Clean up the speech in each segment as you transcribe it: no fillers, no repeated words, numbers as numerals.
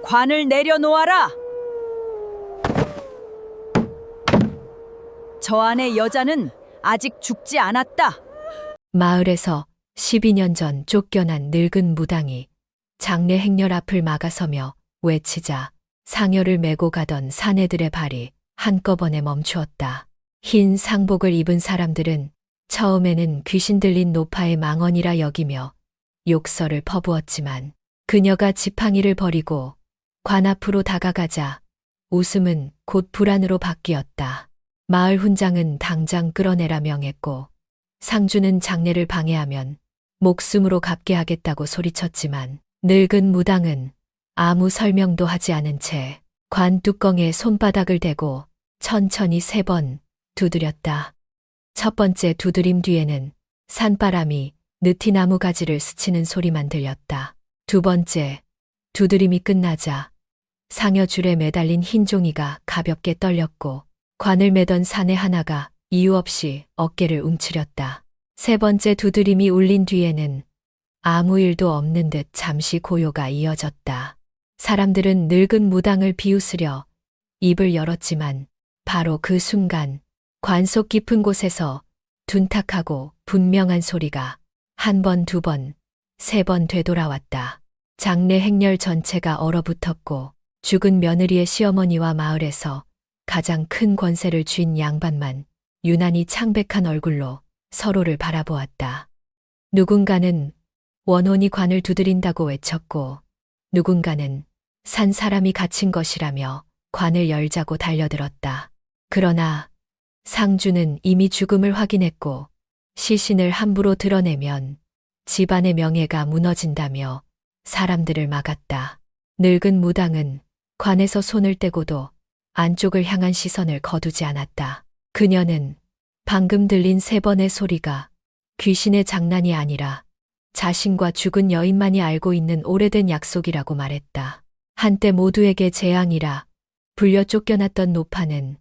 관을 내려놓아라. 저 안의 여자는 아직 죽지 않았다. 마을에서 12년 전 쫓겨난 늙은 무당이 장례 행렬 앞을 막아서며 외치자 상여를 메고 가던 사내들의 발이 한꺼번에 멈추었다. 흰 상복을 입은 사람들은 처음에는 귀신 들린 노파의 망언이라 여기며 욕설을 퍼부었지만 그녀가 지팡이를 버리고 관 앞으로 다가가자 웃음은 곧 불안으로 바뀌었다. 마을 훈장은 당장 끌어내라 명했고 상주는 장례를 방해하면 목숨으로 갚게 하겠다고 소리쳤지만 늙은 무당은 아무 설명도 하지 않은 채 관 뚜껑에 손바닥을 대고 천천히 3번 두드렸다. 첫 번째 두드림 뒤에는 산바람이 느티나무 가지를 스치는 소리만 들렸다. 두 번째 두드림이 끝나자 상여 줄에 매달린 흰 종이가 가볍게 떨렸고 관을 매던 사내 하나가 이유 없이 어깨를 움츠렸다. 세 번째 두드림이 울린 뒤에는 아무 일도 없는 듯 잠시 고요가 이어졌다. 사람들은 늙은 무당을 비웃으려 입을 열었지만 바로 그 순간 관 속 깊은 곳에서 둔탁하고 분명한 소리가 1번, 2번, 3번 되돌아왔다. 장례 행렬 전체가 얼어붙었고 죽은 며느리의 시어머니와 마을에서 가장 큰 권세를 쥔 양반만 유난히 창백한 얼굴로 서로를 바라보았다. 누군가는 원혼이 관을 두드린다고 외쳤고 누군가는 산 사람이 갇힌 것이라며 관을 열자고 달려들었다. 그러나 상주는 이미 죽음을 확인했고 시신을 함부로 드러내면 집안의 명예가 무너진다며 사람들을 막았다. 늙은 무당은 관에서 손을 떼고도 안쪽을 향한 시선을 거두지 않았다. 그녀는 방금 들린 3번의 소리가 귀신의 장난이 아니라 자신과 죽은 여인만이 알고 있는 오래된 약속이라고 말했다. 한때 모두에게 재앙이라 불려 쫓겨났던 노파는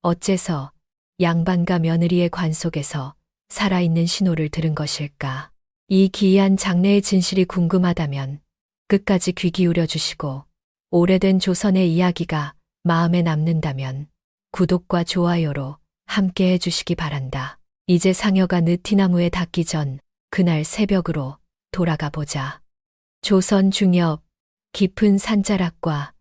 어째서 양반과 며느리의 관 속에서 살아있는 신호를 들은 것일까? 이 기이한 장래의 진실이 궁금하다면 끝까지 귀 기울여 주시고 오래된 조선의 이야기가 마음에 남는다면 구독과 좋아요로 함께 해주시기 바란다. 이제 상여가 느티나무에 닿기 전 그날 새벽으로 돌아가 보자. 조선 중엽 깊은 산자락과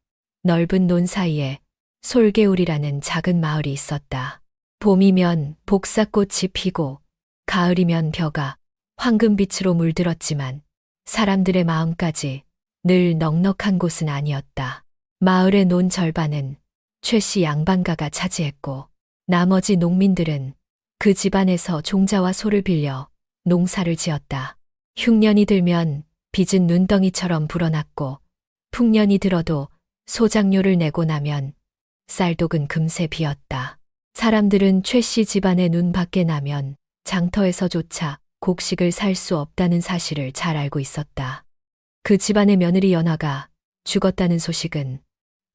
넓은 논 사이에 솔개울이라는 작은 마을이 있었다. 봄이면 복사꽃이 피고 가을이면 벼가 황금빛으로 물들었지만 사람들의 마음까지 늘 넉넉한 곳은 아니었다. 마을의 논 절반은 최씨 양반가가 차지했고 나머지 농민들은 그 집안에서 종자와 소를 빌려 농사를 지었다. 흉년이 들면 빚은 눈덩이처럼 불어났고 풍년이 들어도 소작료를 내고 나면 쌀독은 금세 비었다. 사람들은 최씨 집안의 눈 밖에 나면 장터에서조차 곡식을 살 수 없다는 사실을 잘 알고 있었다. 그 집안의 며느리 연화가 죽었다는 소식은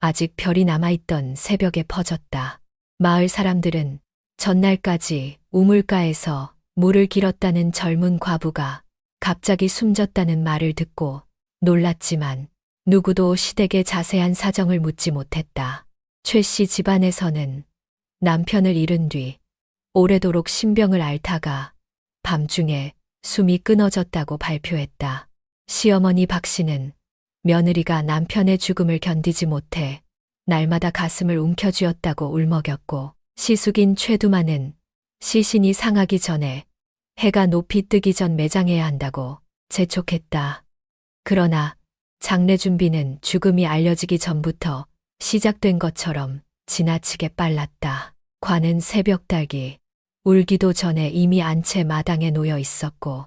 아직 별이 남아있던 새벽에 퍼졌다. 마을 사람들은 전날까지 우물가에서 물을 길었다는 젊은 과부가 갑자기 숨졌다는 말을 듣고 놀랐지만 누구도 시댁의 자세한 사정을 묻지 못했다. 최씨 집안에서는 남편을 잃은 뒤 오래도록 신병을 앓다가 밤중에 숨이 끊어졌다고 발표했다. 시어머니 박씨는 며느리가 남편의 죽음을 견디지 못해 날마다 가슴을 움켜쥐었다고 울먹였고 시숙인 최두마는 시신이 상하기 전에 해가 높이 뜨기 전 매장해야 한다고 재촉했다. 그러나 장례 준비는 죽음이 알려지기 전부터 시작된 것처럼 지나치게 빨랐다. 관은 새벽달기 울기도 전에 이미 안채 마당에 놓여 있었고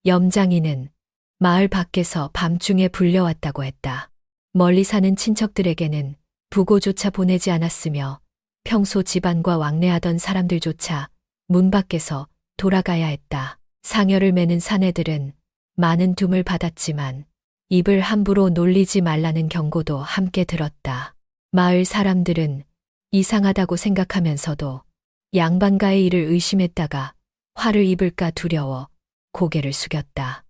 염장이는 마을 밖에서 밤중에 불려왔다고 했다. 멀리 사는 친척들에게는 부고조차 보내지 않았으며 평소 집안과 왕래하던 사람들조차 문 밖에서 돌아가야 했다. 상여를 매는 사내들은 많은 둠을 받았지만 입을 함부로 놀리지 말라는 경고도 함께 들었다. 마을 사람들은 이상하다고 생각하면서도 양반가의 일을 의심했다가 화를 입을까 두려워 고개를 숙였다.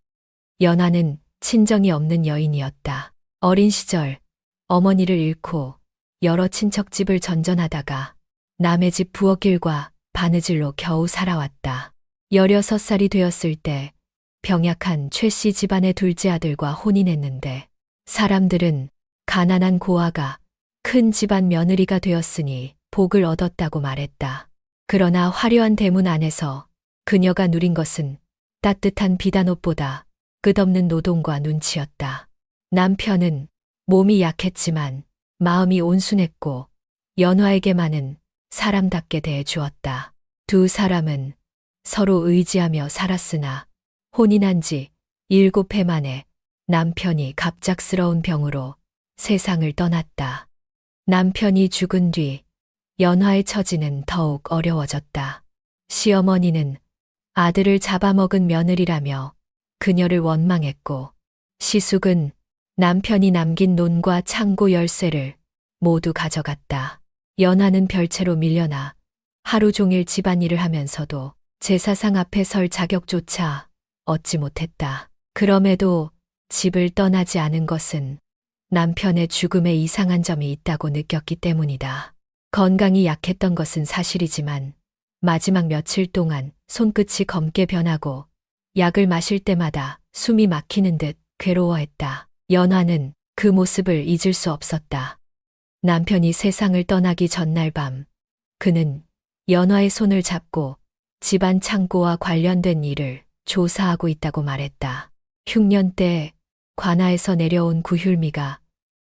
연하는 친정이 없는 여인이었다. 어린 시절 어머니를 잃고 여러 친척집을 전전하다가 남의 집 부엌일과 바느질로 겨우 살아왔다. 16살이 되었을 때 병약한 최 씨 집안의 둘째 아들과 혼인했는데 사람들은 가난한 고아가 큰 집안 며느리가 되었으니 복을 얻었다고 말했다. 그러나 화려한 대문 안에서 그녀가 누린 것은 따뜻한 비단옷보다 끝없는 노동과 눈치였다. 남편은 몸이 약했지만 마음이 온순했고 연화에게만은 사람답게 대해 주었다. 두 사람은 서로 의지하며 살았으나 혼인한 지 7해 만에 남편이 갑작스러운 병으로 세상을 떠났다. 남편이 죽은 뒤 연화의 처지는 더욱 어려워졌다. 시어머니는 아들을 잡아먹은 며느리라며 그녀를 원망했고 시숙은 남편이 남긴 논과 창고 열쇠를 모두 가져갔다. 연화는 별채로 밀려나 하루 종일 집안일을 하면서도 제사상 앞에 설 자격조차 얻지 못했다. 그럼에도 집을 떠나지 않은 것은 남편의 죽음에 이상한 점이 있다고 느꼈기 때문이다. 건강이 약했던 것은 사실이지만 마지막 며칠 동안 손끝이 검게 변하고 약을 마실 때마다 숨이 막히는 듯 괴로워했다. 연화는 그 모습을 잊을 수 없었다. 남편이 세상을 떠나기 전날 밤 그는 연화의 손을 잡고 집안 창고와 관련된 일을 조사하고 있다고 말했다. 흉년 때 관아에서 내려온 구휼미가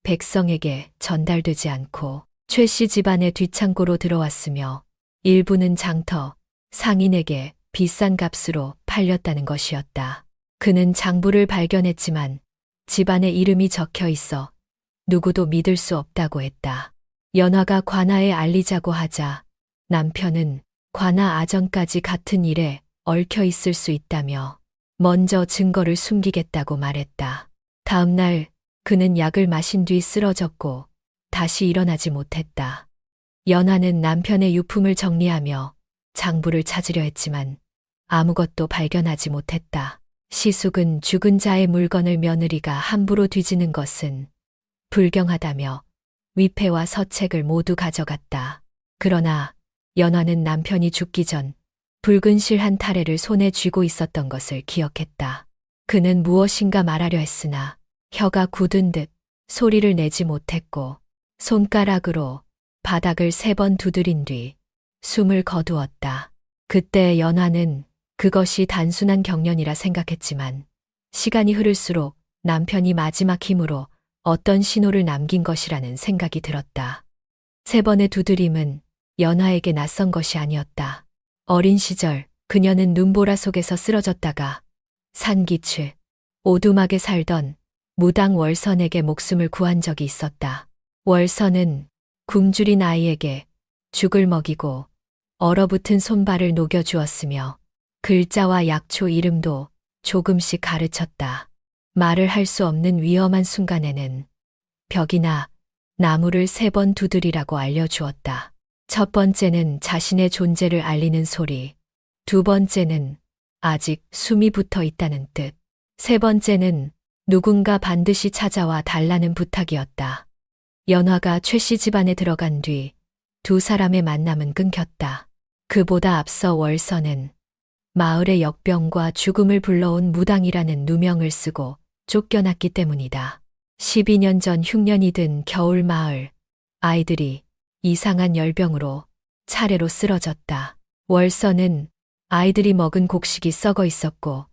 백성에게 전달되지 않고 최 씨 집안의 뒷창고로 들어왔으며 일부는 장터, 상인에게 비싼 값으로 팔렸다는 것이었다. 그는 장부를 발견했지만 집안에 이름이 적혀 있어 누구도 믿을 수 없다고 했다. 연화가 관아에 알리자고 하자 남편은 관아 아전까지 같은 일에 얽혀 있을 수 있다며 먼저 증거를 숨기겠다고 말했다. 다음 날 그는 약을 마신 뒤 쓰러졌고 다시 일어나지 못했다. 연화는 남편의 유품을 정리하며 장부를 찾으려 했지만 아무것도 발견하지 못했다. 시숙은 죽은 자의 물건을 며느리가 함부로 뒤지는 것은 불경하다며 위패와 서책을 모두 가져갔다. 그러나 연화는 남편이 죽기 전 붉은 실 한 타래를 손에 쥐고 있었던 것을 기억했다. 그는 무엇인가 말하려 했으나 혀가 굳은 듯 소리를 내지 못했고 손가락으로 바닥을 3번 두드린 뒤 숨을 거두었다. 그때 연화는 그것이 단순한 경련이라 생각했지만 시간이 흐를수록 남편이 마지막 힘으로 어떤 신호를 남긴 것이라는 생각이 들었다. 3번의 두드림은 연화에게 낯선 것이 아니었다. 어린 시절 그녀는 눈보라 속에서 쓰러졌다가 산기츬, 오두막에 살던 무당 월선에게 목숨을 구한 적이 있었다. 월선은 굶주린 아이에게 죽을 먹이고 얼어붙은 손발을 녹여주었으며 글자와 약초 이름도 조금씩 가르쳤다. 말을 할 수 없는 위험한 순간에는 벽이나 나무를 3번 두드리라고 알려주었다. 첫 번째는 자신의 존재를 알리는 소리, 두 번째는 아직 숨이 붙어 있다는 뜻, 세 번째는 누군가 반드시 찾아와 달라는 부탁이었다. 연화가 최 씨 집안에 들어간 뒤 두 사람의 만남은 끊겼다. 그보다 앞서 월선은 마을의 역병과 죽음을 불러온 무당이라는 누명을 쓰고 쫓겨났기 때문이다. 12년 전 흉년이 든 겨울 마을, 아이들이 이상한 열병으로 차례로 쓰러졌다. 월선은 아이들이 먹은 곡식이 썩어 있었고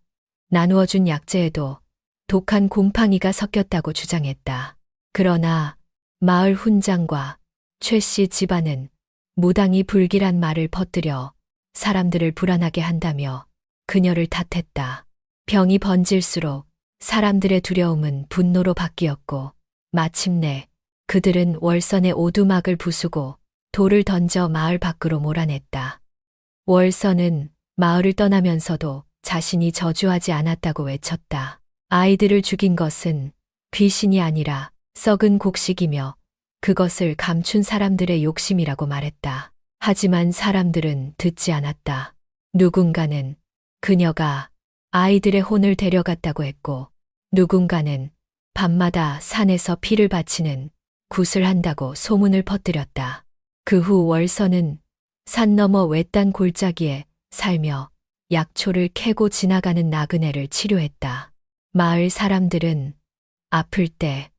나누어준 약재에도 독한 곰팡이가 섞였다고 주장했다. 그러나 마을 훈장과 최 씨 집안은 무당이 불길한 말을 퍼뜨려 사람들을 불안하게 한다며 그녀를 탓했다. 병이 번질수록 사람들의 두려움은 분노로 바뀌었고 마침내 그들은 월선의 오두막을 부수고 돌을 던져 마을 밖으로 몰아냈다. 월선은 마을을 떠나면서도 자신이 저주하지 않았다고 외쳤다. 아이들을 죽인 것은 귀신이 아니라 썩은 곡식이며 그것을 감춘 사람들의 욕심이라고 말했다. 하지만 사람들은 듣지 않았다. 누군가는 그녀가 아이들의 혼을 데려갔다고 했고 누군가는 밤마다 산에서 피를 바치는 굿을 한다고 소문을 퍼뜨렸다. 그 후 월선은 산 너머 외딴 골짜기에 살며 약초를 캐고 지나가는 나그네를 치료했다. 마을 사람들은 아플 때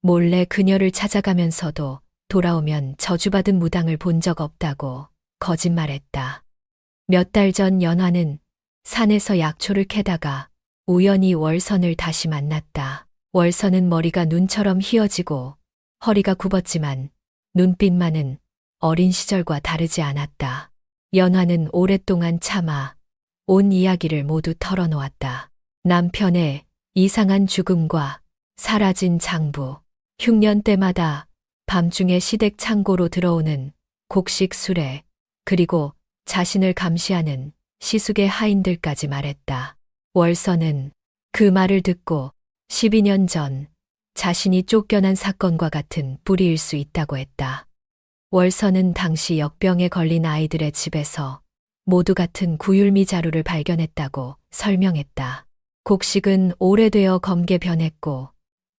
몰래 그녀를 찾아가면서도 돌아오면 저주받은 무당을 본 적 없다고 거짓말했다. 몇 달 전 연화는 산에서 약초를 캐다가 우연히 월선을 다시 만났다. 월선은 머리가 눈처럼 휘어지고 허리가 굽었지만 눈빛만은 어린 시절과 다르지 않았다. 연화는 오랫동안 참아 온 이야기를 모두 털어놓았다. 남편의 이상한 죽음과 사라진 장부, 흉년 때마다 밤중에 시댁 창고로 들어오는 곡식 수레, 그리고 자신을 감시하는 시숙의 하인들까지 말했다. 월선은 그 말을 듣고 12년 전 자신이 쫓겨난 사건과 같은 뿌리일 수 있다고 했다. 월선은 당시 역병에 걸린 아이들의 집에서 모두 같은 구휼미 자루를 발견했다고 설명했다. 곡식은 오래되어 검게 변했고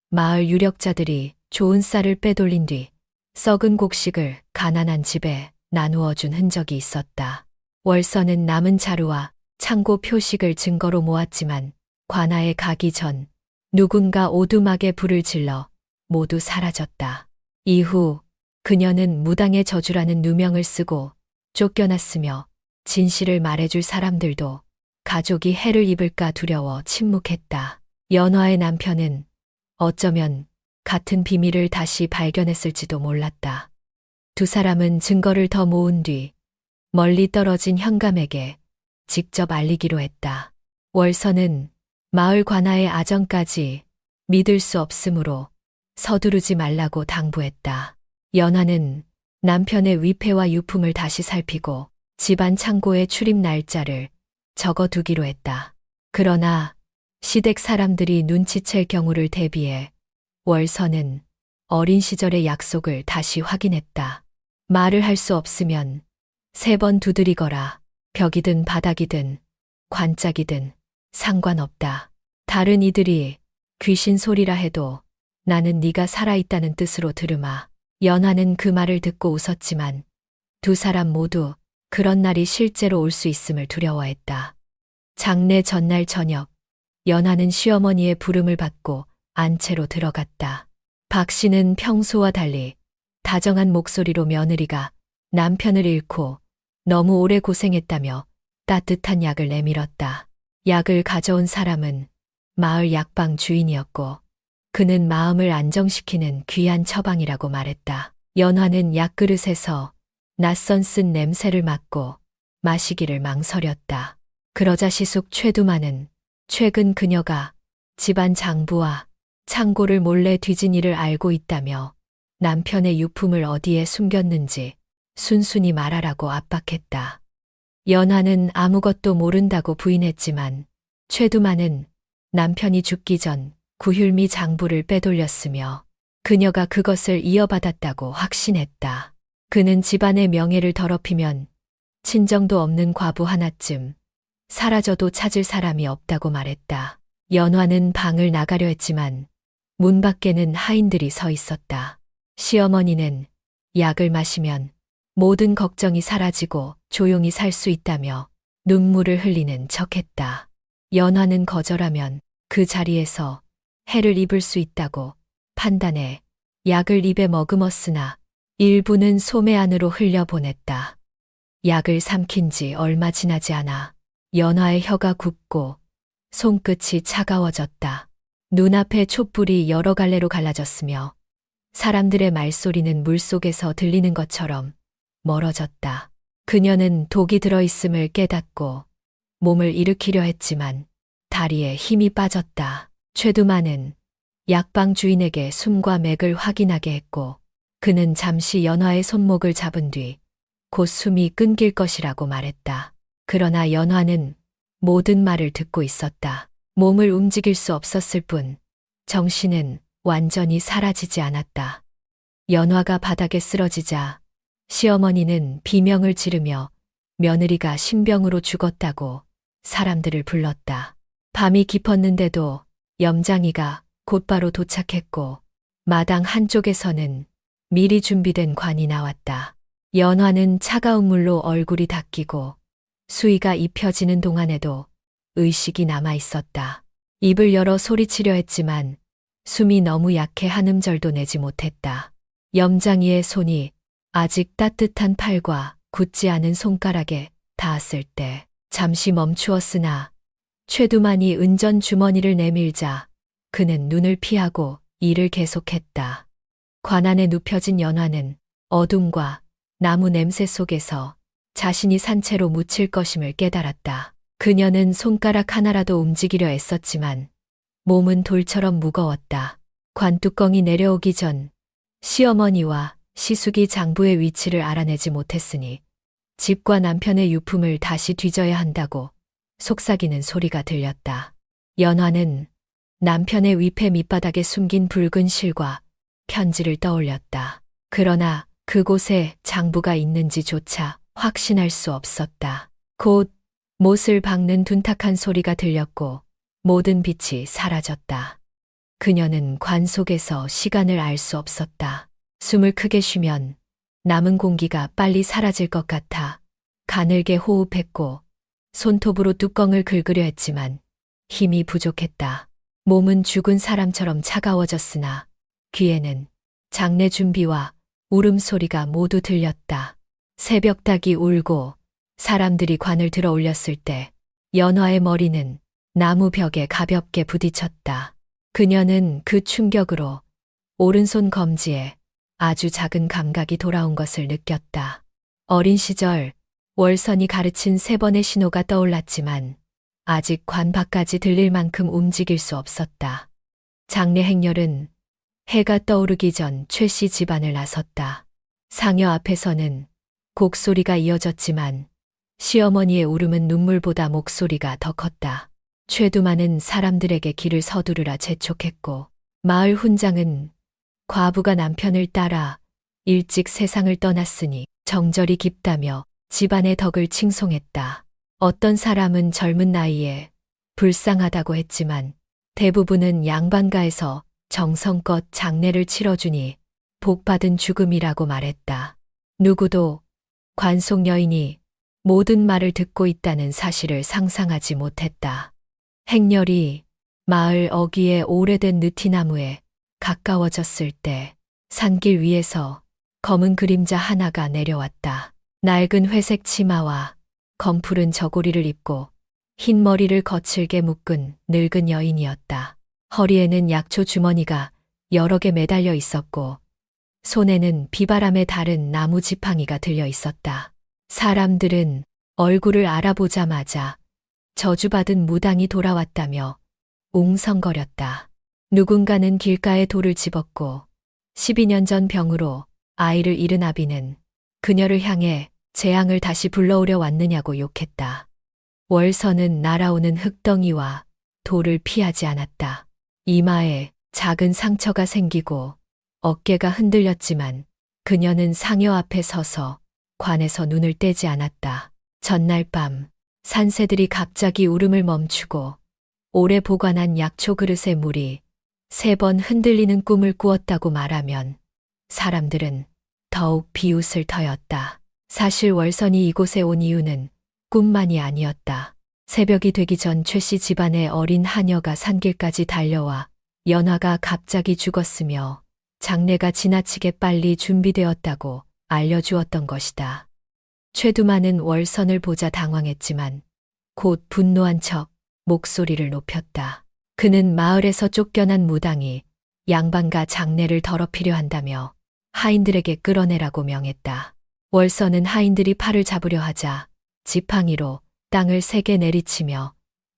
마을 유력자들이 좋은 쌀을 빼돌린 뒤 썩은 곡식을 가난한 집에 나누어 준 흔적이 있었다. 월선은 남은 자루와 창고 표식을 증거로 모았지만 관아에 가기 전 누군가 오두막에 불을 질러 모두 사라졌다. 이후 그녀는 무당의 저주라는 누명을 쓰고 쫓겨났으며 진실을 말해줄 사람들도 가족이 해를 입을까 두려워 침묵했다. 연화의 남편은 어쩌면 같은 비밀을 다시 발견했을지도 몰랐다. 두 사람은 증거를 더 모은 뒤 멀리 떨어진 현감에게 직접 알리기로 했다. 월선은 마을 관아의 아정까지 믿을 수 없으므로 서두르지 말라고 당부했다. 연화는 남편의 위패와 유품을 다시 살피고 집안 창고의 출입 날짜를 적어두기로 했다. 그러나 시댁 사람들이 눈치챌 경우를 대비해 월선은 어린 시절의 약속을 다시 확인했다. 말을 할 수 없으면 3번 두드리거라. 벽이든 바닥이든 관짝이든 상관없다. 다른 이들이 귀신 소리라 해도 나는 네가 살아있다는 뜻으로 들으마. 연화는 그 말을 듣고 웃었지만 두 사람 모두 그런 날이 실제로 올 수 있음을 두려워했다. 장례 전날 저녁, 연화는 시어머니의 부름을 받고 안채로 들어갔다. 박 씨는 평소와 달리 다정한 목소리로 며느리가 남편을 잃고 너무 오래 고생했다며 따뜻한 약을 내밀었다. 약을 가져온 사람은 마을 약방 주인이었고 그는 마음을 안정시키는 귀한 처방이라고 말했다. 연화는 약그릇에서 낯선 쓴 냄새를 맡고 마시기를 망설였다. 그러자 시숙 최두만은 최근 그녀가 집안 장부와 창고를 몰래 뒤진 일을 알고 있다며 남편의 유품을 어디에 숨겼는지 순순히 말하라고 압박했다. 연화는 아무것도 모른다고 부인했지만 최두만은 남편이 죽기 전 구휼미 장부를 빼돌렸으며 그녀가 그것을 이어받았다고 확신했다. 그는 집안의 명예를 더럽히면 친정도 없는 과부 하나쯤 사라져도 찾을 사람이 없다고 말했다. 연화는 방을 나가려 했지만 문 밖에는 하인들이 서 있었다. 시어머니는 약을 마시면 모든 걱정이 사라지고 조용히 살 수 있다며 눈물을 흘리는 척했다. 연화는 거절하면 그 자리에서 해를 입을 수 있다고 판단해 약을 입에 머금었으나 일부는 소매 안으로 흘려보냈다. 약을 삼킨 지 얼마 지나지 않아 연화의 혀가 굽고 손끝이 차가워졌다. 눈앞에 촛불이 여러 갈래로 갈라졌으며 사람들의 말소리는 물속에서 들리는 것처럼 멀어졌다. 그녀는 독이 들어있음을 깨닫고 몸을 일으키려 했지만 다리에 힘이 빠졌다. 최두만은 약방 주인에게 숨과 맥을 확인하게 했고 그는 잠시 연화의 손목을 잡은 뒤 곧 숨이 끊길 것이라고 말했다. 그러나 연화는 모든 말을 듣고 있었다. 몸을 움직일 수 없었을 뿐 정신은 완전히 사라지지 않았다. 연화가 바닥에 쓰러지자 시어머니는 비명을 지르며 며느리가 신병으로 죽었다고 사람들을 불렀다. 밤이 깊었는데도 염장이가 곧바로 도착했고 마당 한쪽에서는 미리 준비된 관이 나왔다. 연화는 차가운 물로 얼굴이 닦이고 수의가 입혀지는 동안에도 의식이 남아 있었다. 입을 열어 소리치려 했지만 숨이 너무 약해 한 음절도 내지 못했다. 염장이의 손이 아직 따뜻한 팔과 굳지 않은 손가락에 닿았을 때 잠시 멈추었으나 최두만이 은전 주머니를 내밀자 그는 눈을 피하고 일을 계속했다. 관 안에 눕혀진 연화는 어둠과 나무 냄새 속에서 자신이 산채로 묻힐 것임을 깨달았다. 그녀는 손가락 하나라도 움직이려 애썼지만 몸은 돌처럼 무거웠다. 관뚜껑이 내려오기 전 시어머니와 시숙이 장부의 위치를 알아내지 못했으니 집과 남편의 유품을 다시 뒤져야 한다고 속삭이는 소리가 들렸다. 연화는 남편의 위패 밑바닥에 숨긴 붉은 실과 편지를 떠올렸다. 그러나 그곳에 장부가 있는지조차 확신할 수 없었다. 곧 못을 박는 둔탁한 소리가 들렸고 모든 빛이 사라졌다. 그녀는 관 속에서 시간을 알 수 없었다. 숨을 크게 쉬면 남은 공기가 빨리 사라질 것 같아 가늘게 호흡했고 손톱으로 뚜껑을 긁으려 했지만 힘이 부족했다. 몸은 죽은 사람처럼 차가워졌으나 귀에는 장례 준비와 울음소리가 모두 들렸다. 새벽닭이 울고 사람들이 관을 들어 올렸을 때 연화의 머리는 나무 벽에 가볍게 부딪혔다. 그녀는 그 충격으로 오른손 검지에 아주 작은 감각이 돌아온 것을 느꼈다. 어린 시절 월선이 가르친 3번의 신호가 떠올랐지만 아직 관 밖까지 들릴 만큼 움직일 수 없었다. 장례 행렬은 해가 떠오르기 전 최 씨 집안을 나섰다. 상여 앞에서는 곡소리가 이어졌지만 시어머니의 울음은 눈물보다 목소리가 더 컸다. 최두만은 사람들에게 길을 서두르라 재촉했고 마을 훈장은 과부가 남편을 따라 일찍 세상을 떠났으니 정절이 깊다며 집안의 덕을 칭송했다. 어떤 사람은 젊은 나이에 불쌍하다고 했지만 대부분은 양반가에서 정성껏 장례를 치러주니 복받은 죽음이라고 말했다. 누구도 관속 여인이 모든 말을 듣고 있다는 사실을 상상하지 못했다. 행렬이 마을 어귀의 오래된 느티나무에 가까워졌을 때 산길 위에서 검은 그림자 하나가 내려왔다. 낡은 회색 치마와 검푸른 저고리를 입고 흰 머리를 거칠게 묶은 늙은 여인이었다. 허리에는 약초 주머니가 여러 개 매달려 있었고 손에는 비바람에 다른 나무 지팡이가 들려 있었다. 사람들은 얼굴을 알아보자마자 저주받은 무당이 돌아왔다며 웅성거렸다. 누군가는 길가에 돌을 집었고 12년 전 병으로 아이를 잃은 아비는 그녀를 향해 재앙을 다시 불러오려 왔느냐고 욕했다. 월선은 날아오는 흙덩이와 돌을 피하지 않았다. 이마에 작은 상처가 생기고 어깨가 흔들렸지만 그녀는 상여 앞에 서서 관에서 눈을 떼지 않았다. 전날 밤 산새들이 갑자기 울음을 멈추고 오래 보관한 약초 그릇의 물이 3번 흔들리는 꿈을 꾸었다고 말하면 사람들은 더욱 비웃을 터였다. 사실 월선이 이곳에 온 이유는 꿈만이 아니었다. 새벽이 되기 전 최 씨 집안의 어린 하녀가 산길까지 달려와 연화가 갑자기 죽었으며 장례가 지나치게 빨리 준비되었다고 알려주었던 것이다. 최두만은 월선을 보자 당황했지만 곧 분노한 척 목소리를 높였다. 그는 마을에서 쫓겨난 무당이 양반가 장례를 더럽히려 한다며 하인들에게 끌어내라고 명했다. 월선은 하인들이 팔을 잡으려 하자 지팡이로 땅을 세게 내리치며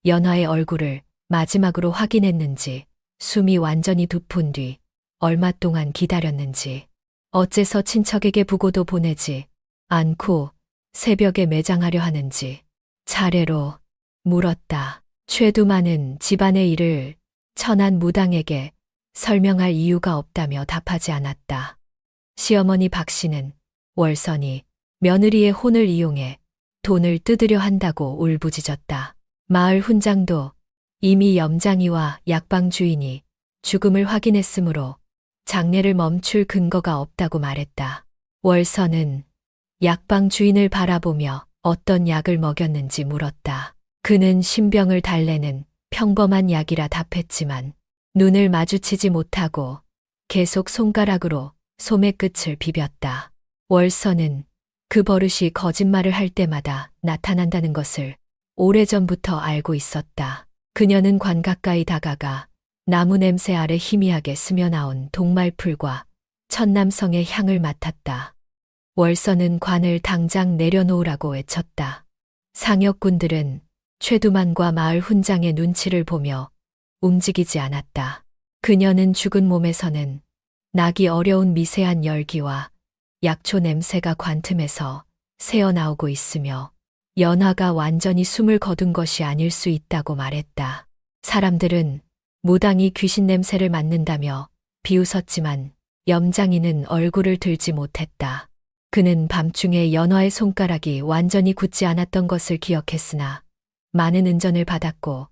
연화의 얼굴을 마지막으로 확인했는지 숨이 완전히 두푼 뒤 얼마 동안 기다렸는지 어째서 친척에게 부고도 보내지 않고 새벽에 매장하려 하는지 차례로 물었다. 최두만은 집안의 일을 천한 무당에게 설명할 이유가 없다며 답하지 않았다. 시어머니 박씨는 월선이 며느리의 혼을 이용해 돈을 뜯으려 한다고 울부짖었다. 마을 훈장도 이미 염장이와 약방 주인이 죽음을 확인했으므로 장례를 멈출 근거가 없다고 말했다. 월선은 약방 주인을 바라보며 어떤 약을 먹였는지 물었다. 그는 신병을 달래는 평범한 약이라 답했지만 눈을 마주치지 못하고 계속 손가락으로 소매 끝을 비볐다. 월선은 그 버릇이 거짓말을 할 때마다 나타난다는 것을 오래전부터 알고 있었다. 그녀는 관 가까이 다가가 나무 냄새 아래 희미하게 스며나온 동말풀과 천남성의 향을 맡았다. 월선은 관을 당장 내려놓으라고 외쳤다. 상역군들은 최두만과 마을 훈장의 눈치를 보며 움직이지 않았다. 그녀는 죽은 몸에서는 나기 어려운 미세한 열기와 약초 냄새가 관틈에서 새어나오고 있으며 연화가 완전히 숨을 거둔 것이 아닐 수 있다고 말했다. 사람들은 무당이 귀신 냄새를 맡는다며 비웃었지만 염장이는 얼굴을 들지 못했다. 그는 밤중에 연화의 손가락이 완전히 굳지 않았던 것을 기억했으나 많은 은전을 받았고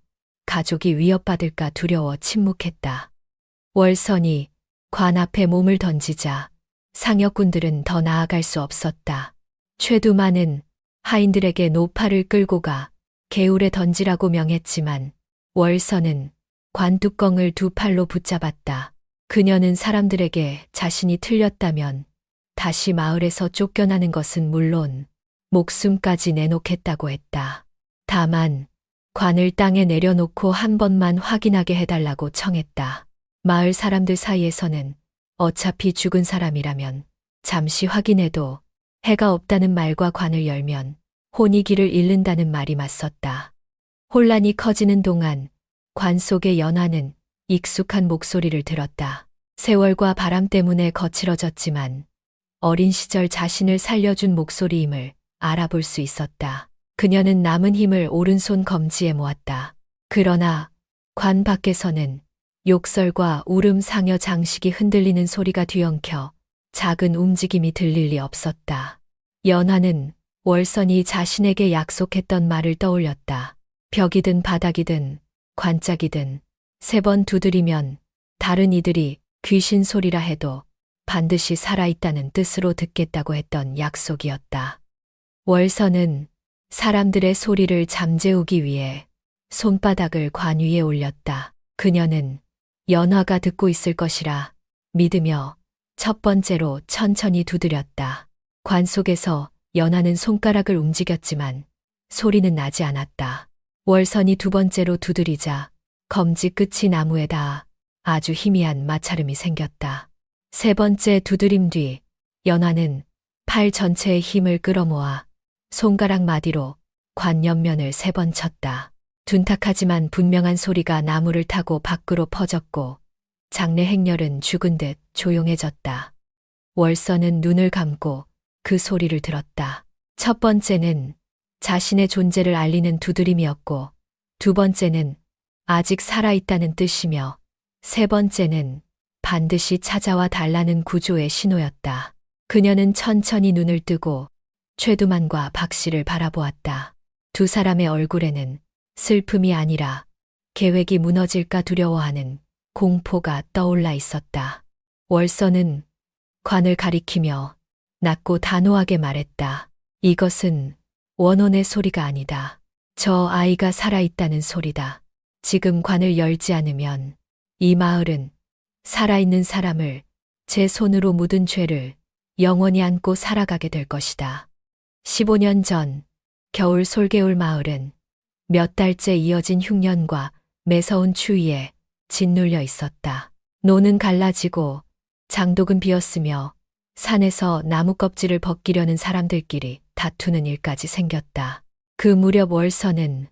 가족이 위협받을까 두려워 침묵했다. 월선이 관 앞에 몸을 던지자 상역군들은 더 나아갈 수 없었다. 최두만은 하인들에게 노파를 끌고 가 개울에 던지라고 명했지만 월선은 관 뚜껑을 두 팔로 붙잡았다. 그녀는 사람들에게 자신이 틀렸다면 다시 마을에서 쫓겨나는 것은 물론 목숨까지 내놓겠다고 했다. 다만 관을 땅에 내려놓고 한 번만 확인하게 해달라고 청했다. 마을 사람들 사이에서는 어차피 죽은 사람이라면 잠시 확인해도 해가 없다는 말과 관을 열면 혼이 길을 잃는다는 말이 맞섰다. 혼란이 커지는 동안 관 속의 연화는 익숙한 목소리를 들었다. 세월과 바람 때문에 거칠어졌지만 어린 시절 자신을 살려준 목소리임을 알아볼 수 있었다. 그녀는 남은 힘을 오른손 검지에 모았다. 그러나 관 밖에서는 욕설과 울음 상여 장식이 흔들리는 소리가 뒤엉켜 작은 움직임이 들릴 리 없었다. 연화는 월선이 자신에게 약속했던 말을 떠올렸다. 벽이든 바닥이든 관짝이든 3번 두드리면 다른 이들이 귀신 소리라 해도 반드시 살아있다는 뜻으로 듣겠다고 했던 약속이었다. 월선은 사람들의 소리를 잠재우기 위해 손바닥을 관 위에 올렸다. 그녀는 연화가 듣고 있을 것이라 믿으며 첫 번째로 천천히 두드렸다. 관 속에서 연화는 손가락을 움직였지만 소리는 나지 않았다. 월선이 두 번째로 두드리자 검지 끝이 나무에 닿아 아주 희미한 마찰음이 생겼다. 3번째 두드림 뒤 연화는 팔 전체의 힘을 끌어모아 손가락 마디로 관 옆면을 3번 쳤다. 둔탁하지만 분명한 소리가 나무를 타고 밖으로 퍼졌고 장례 행렬은 죽은 듯 조용해졌다. 월선은 눈을 감고 그 소리를 들었다. 첫 번째는 자신의 존재를 알리는 두드림이었고 두 번째는 아직 살아있다는 뜻이며 3번째는 반드시 찾아와 달라는 구조의 신호였다. 그녀는 천천히 눈을 뜨고 최두만과 박씨를 바라보았다. 두 사람의 얼굴에는 슬픔이 아니라 계획이 무너질까 두려워하는 공포가 떠올라 있었다. 월선은 관을 가리키며 낮고 단호하게 말했다. 이것은 원혼의 소리가 아니다. 저 아이가 살아있다는 소리다. 지금 관을 열지 않으면 이 마을은 살아있는 사람을 제 손으로 묻은 죄를 영원히 안고 살아가게 될 것이다. 15년 전 겨울 솔개울 마을은 몇 달째 이어진 흉년과 매서운 추위에 짓눌려 있었다. 노는 갈라지고 장독은 비었으며 산에서 나무 껍질을 벗기려는 사람들끼리 다투는 일까지 생겼다. 그 무렵 월선은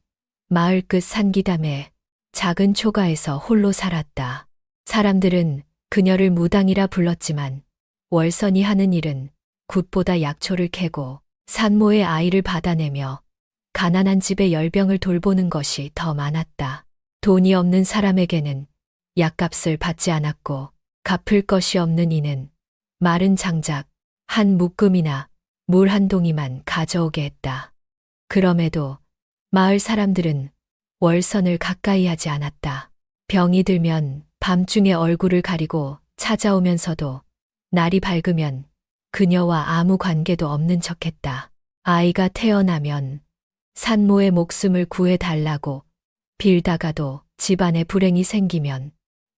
마을 끝 산기담의 작은 초가에서 홀로 살았다. 사람들은 그녀를 무당이라 불렀지만 월선이 하는 일은 굿보다 약초를 캐고 산모의 아이를 받아내며 가난한 집의 열병을 돌보는 것이 더 많았다. 돈이 없는 사람에게는 약값을 받지 않았고 갚을 것이 없는 이는 마른 장작 한 묶음이나 물 한 동이만 가져오게 했다. 그럼에도 마을 사람들은 월선을 가까이 하지 않았다. 병이 들면 밤중에 얼굴을 가리고 찾아오면서도 날이 밝으면 그녀와 아무 관계도 없는 척했다. 아이가 태어나면 산모의 목숨을 구해달라고 빌다가도 집안에 불행이 생기면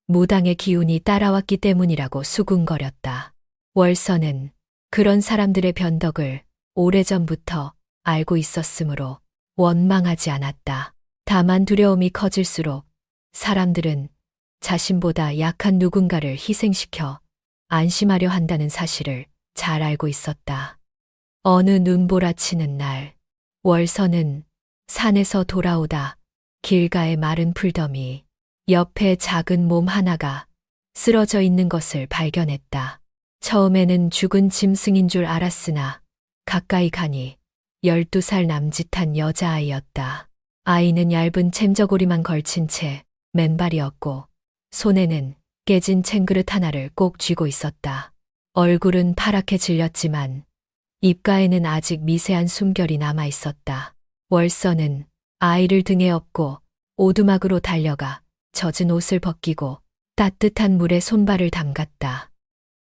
무당의 기운이 따라왔기 때문이라고 수군거렸다. 월서는 그런 사람들의 변덕을 오래전부터 알고 있었으므로 원망하지 않았다. 다만 두려움이 커질수록 사람들은 자신보다 약한 누군가를 희생시켜 안심하려 한다는 사실을 잘 알고 있었다. 어느 눈보라치는 날, 월서는 산에서 돌아오다 길가의 마른 풀더미 옆에 작은 몸 하나가 쓰러져 있는 것을 발견했다. 처음에는 죽은 짐승인 줄 알았으나 가까이 가니 12살 남짓한 여자아이였다. 아이는 얇은 챔저고리만 걸친 채 맨발이었고 손에는 깨진 챙그릇 하나를 꼭 쥐고 있었다. 얼굴은 파랗게 질렸지만 입가에는 아직 미세한 숨결이 남아 있었다. 월서는 아이를 등에 업고 오두막으로 달려가 젖은 옷을 벗기고 따뜻한 물에 손발을 담갔다.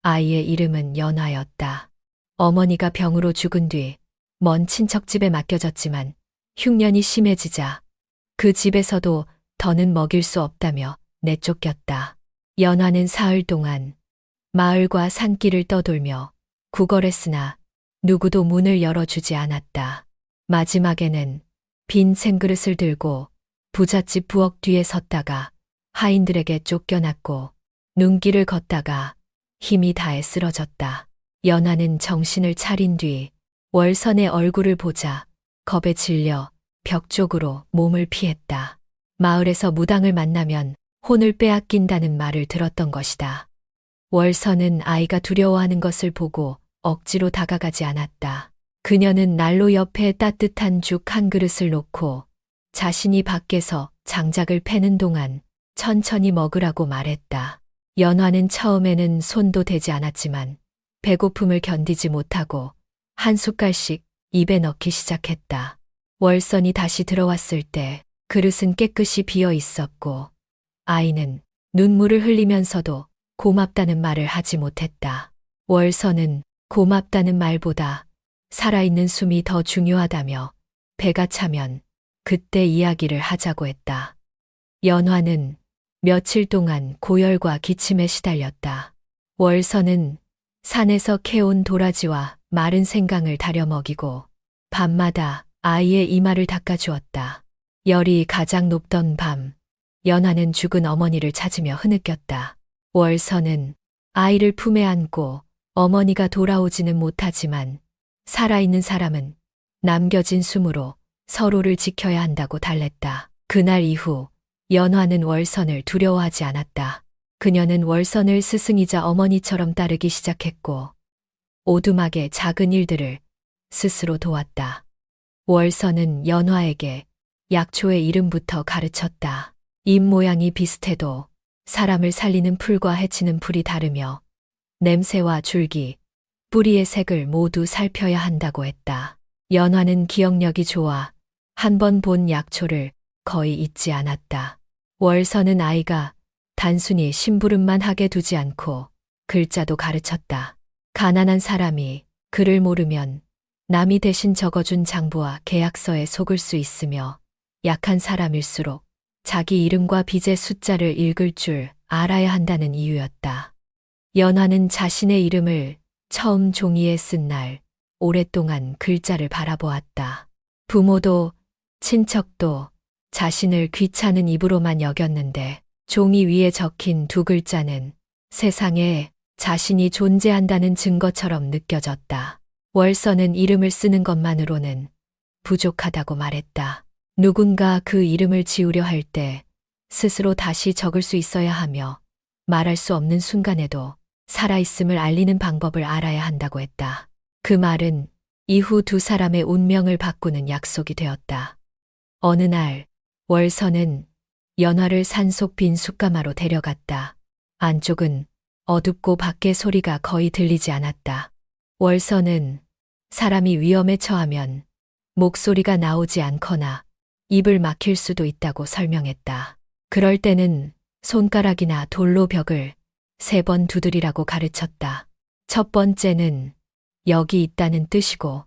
아이의 이름은 연화였다. 어머니가 병으로 죽은 뒤 먼 친척 집에 맡겨졌지만 흉년이 심해지자 그 집에서도 더는 먹일 수 없다며 내쫓겼다. 연화는 사흘 동안 마을과 산길을 떠돌며 구걸했으나 누구도 문을 열어주지 않았다. 마지막에는 빈 챙그릇을 들고 부잣집 부엌 뒤에 섰다가 하인들에게 쫓겨났고 눈길을 걷다가 힘이 다해 쓰러졌다. 연화는 정신을 차린 뒤 월선의 얼굴을 보자 겁에 질려 벽 쪽으로 몸을 피했다. 마을에서 무당을 만나면 혼을 빼앗긴다는 말을 들었던 것이다. 월선은 아이가 두려워하는 것을 보고 억지로 다가가지 않았다. 그녀는 난로 옆에 따뜻한 죽 한 그릇을 놓고 자신이 밖에서 장작을 패는 동안 천천히 먹으라고 말했다. 연화는 처음에는 손도 대지 않았지만 배고픔을 견디지 못하고 한 숟갈씩 입에 넣기 시작했다. 월선이 다시 들어왔을 때 그릇은 깨끗이 비어 있었고 아이는 눈물을 흘리면서도 고맙다는 말을 하지 못했다. 월선은 고맙다는 말보다 살아있는 숨이 더 중요하다며 배가 차면 그때 이야기를 하자고 했다. 연화는 며칠 동안 고열과 기침에 시달렸다. 월선은 산에서 캐온 도라지와 마른 생강을 다려 먹이고 밤마다 아이의 이마를 닦아주었다. 열이 가장 높던 밤, 연화는 죽은 어머니를 찾으며 흐느꼈다. 월선은 아이를 품에 안고 어머니가 돌아오지는 못하지만 살아있는 사람은 남겨진 숨으로 서로를 지켜야 한다고 달랬다. 그날 이후 연화는 월선을 두려워하지 않았다. 그녀는 월선을 스승이자 어머니처럼 따르기 시작했고 오두막의 작은 일들을 스스로 도왔다. 월선은 연화에게 약초의 이름부터 가르쳤다. 잎 모양이 비슷해도 사람을 살리는 풀과 해치는 풀이 다르며 냄새와 줄기, 뿌리의 색을 모두 살펴야 한다고 했다. 연화는 기억력이 좋아 한 번 본 약초를 거의 잊지 않았다. 월선은 아이가 단순히 심부름만 하게 두지 않고 글자도 가르쳤다. 가난한 사람이 글을 모르면 남이 대신 적어준 장부와 계약서에 속을 수 있으며 약한 사람일수록 자기 이름과 빚의 숫자를 읽을 줄 알아야 한다는 이유였다. 연화는 자신의 이름을 처음 종이에 쓴 날 오랫동안 글자를 바라보았다. 부모도 친척도 자신을 귀찮은 입으로만 여겼는데 종이 위에 적힌 두 글자는 세상에 자신이 존재한다는 증거처럼 느껴졌다. 월선은 이름을 쓰는 것만으로는 부족하다고 말했다. 누군가 그 이름을 지우려 할 때 스스로 다시 적을 수 있어야 하며 말할 수 없는 순간에도 살아있음을 알리는 방법을 알아야 한다고 했다. 그 말은 이후 두 사람의 운명을 바꾸는 약속이 되었다. 어느 날 월선은 연화를 산속 빈 숯가마로 데려갔다. 안쪽은 어둡고 밖의 소리가 거의 들리지 않았다. 월선은 사람이 위험에 처하면 목소리가 나오지 않거나 입을 막힐 수도 있다고 설명했다. 그럴 때는 손가락이나 돌로 벽을 3번 두드리라고 가르쳤다. 첫 번째는 여기 있다는 뜻이고,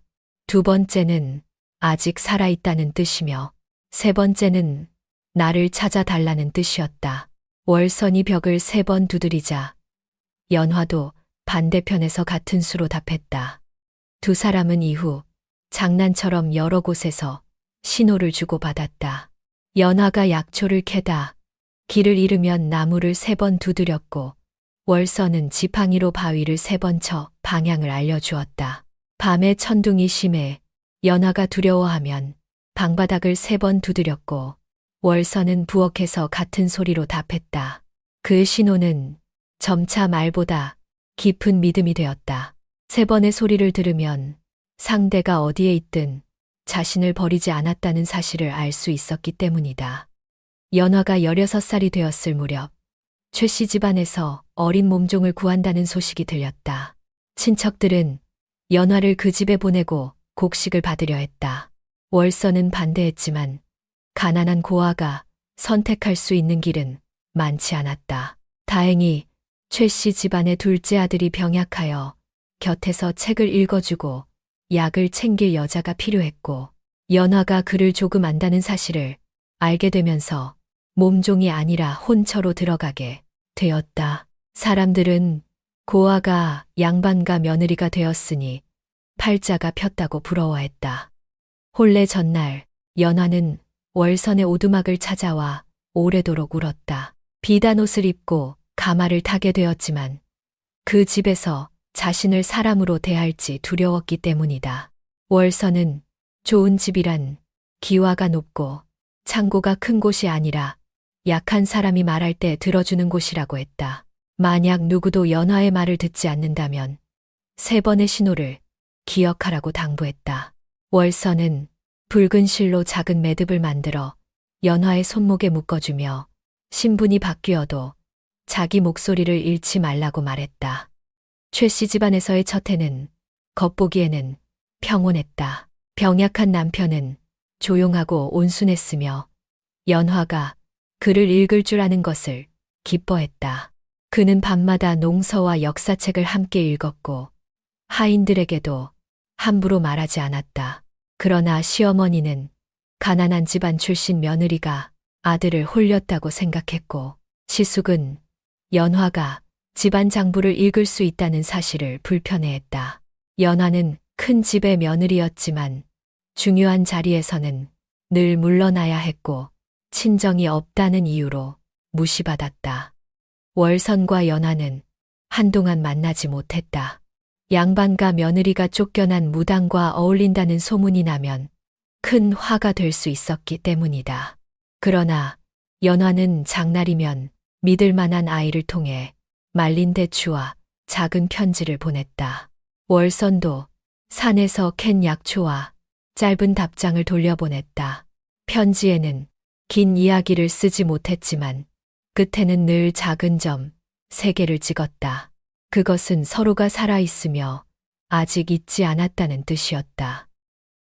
두 번째는 아직 살아있다는 뜻이며, 세 번째는 나를 찾아달라는 뜻이었다. 월선이 벽을 3번 두드리자 연화도 반대편에서 같은 수로 답했다. 두 사람은 이후 장난처럼 여러 곳에서 신호를 주고받았다. 연화가 약초를 캐다 길을 잃으면 나무를 3번 두드렸고, 월선은 지팡이로 바위를 3번 쳐 방향을 알려주었다. 밤에 천둥이 심해 연화가 두려워하면 방바닥을 3번 두드렸고, 월선은 부엌에서 같은 소리로 답했다. 그 신호는 점차 말보다 깊은 믿음이 되었다. 3번의 소리를 들으면 상대가 어디에 있든 자신을 버리지 않았다는 사실을 알 수 있었기 때문이다. 연화가 16살이 되었을 무렵 최 씨 집안에서 어린 몸종을 구한다는 소식이 들렸다. 친척들은 연화를 그 집에 보내고 곡식을 받으려 했다. 월선은 반대했지만 가난한 고아가 선택할 수 있는 길은 많지 않았다. 다행히 최 씨 집안의 둘째 아들이 병약하여 곁에서 책을 읽어주고 약을 챙길 여자가 필요했고, 연화가 글을 조금 안다는 사실을 알게 되면서 몸종이 아니라 혼처로 들어가게 되었다. 사람들은 고아가 양반가 며느리가 되었으니 팔자가 폈다고 부러워했다. 혼례 전날 연화는 월선의 오두막을 찾아와 오래도록 울었다. 비단 옷을 입고 가마를 타게 되었지만 그 집에서 자신을 사람으로 대할지 두려웠기 때문이다. 월선은 좋은 집이란 기와가 높고 창고가 큰 곳이 아니라 약한 사람이 말할 때 들어주는 곳이라고 했다. 만약 누구도 연화의 말을 듣지 않는다면 3번의 신호를 기억하라고 당부했다. 월선은 붉은 실로 작은 매듭을 만들어 연화의 손목에 묶어주며 신분이 바뀌어도 자기 목소리를 잃지 말라고 말했다. 최 씨 집안에서의 첫 해는 겉보기에는 평온했다. 병약한 남편은 조용하고 온순했으며 연화가 글을 읽을 줄 아는 것을 기뻐했다. 그는 밤마다 농서와 역사책을 함께 읽었고 하인들에게도 함부로 말하지 않았다. 그러나 시어머니는 가난한 집안 출신 며느리가 아들을 홀렸다고 생각했고, 시숙은 연화가 집안 장부를 읽을 수 있다는 사실을 불편해했다. 연화는 큰 집의 며느리였지만 중요한 자리에서는 늘 물러나야 했고 친정이 없다는 이유로 무시받았다. 월선과 연화는 한동안 만나지 못했다. 양반과 며느리가 쫓겨난 무당과 어울린다는 소문이 나면 큰 화가 될 수 있었기 때문이다. 그러나 연화는 장날이면 믿을 만한 아이를 통해 말린 대추와 작은 편지를 보냈다. 월선도 산에서 캔 약초와 짧은 답장을 돌려보냈다. 편지에는 긴 이야기를 쓰지 못했지만 끝에는 늘 작은 점 3개를 찍었다. 그것은 서로가 살아있으며 아직 잊지 않았다는 뜻이었다.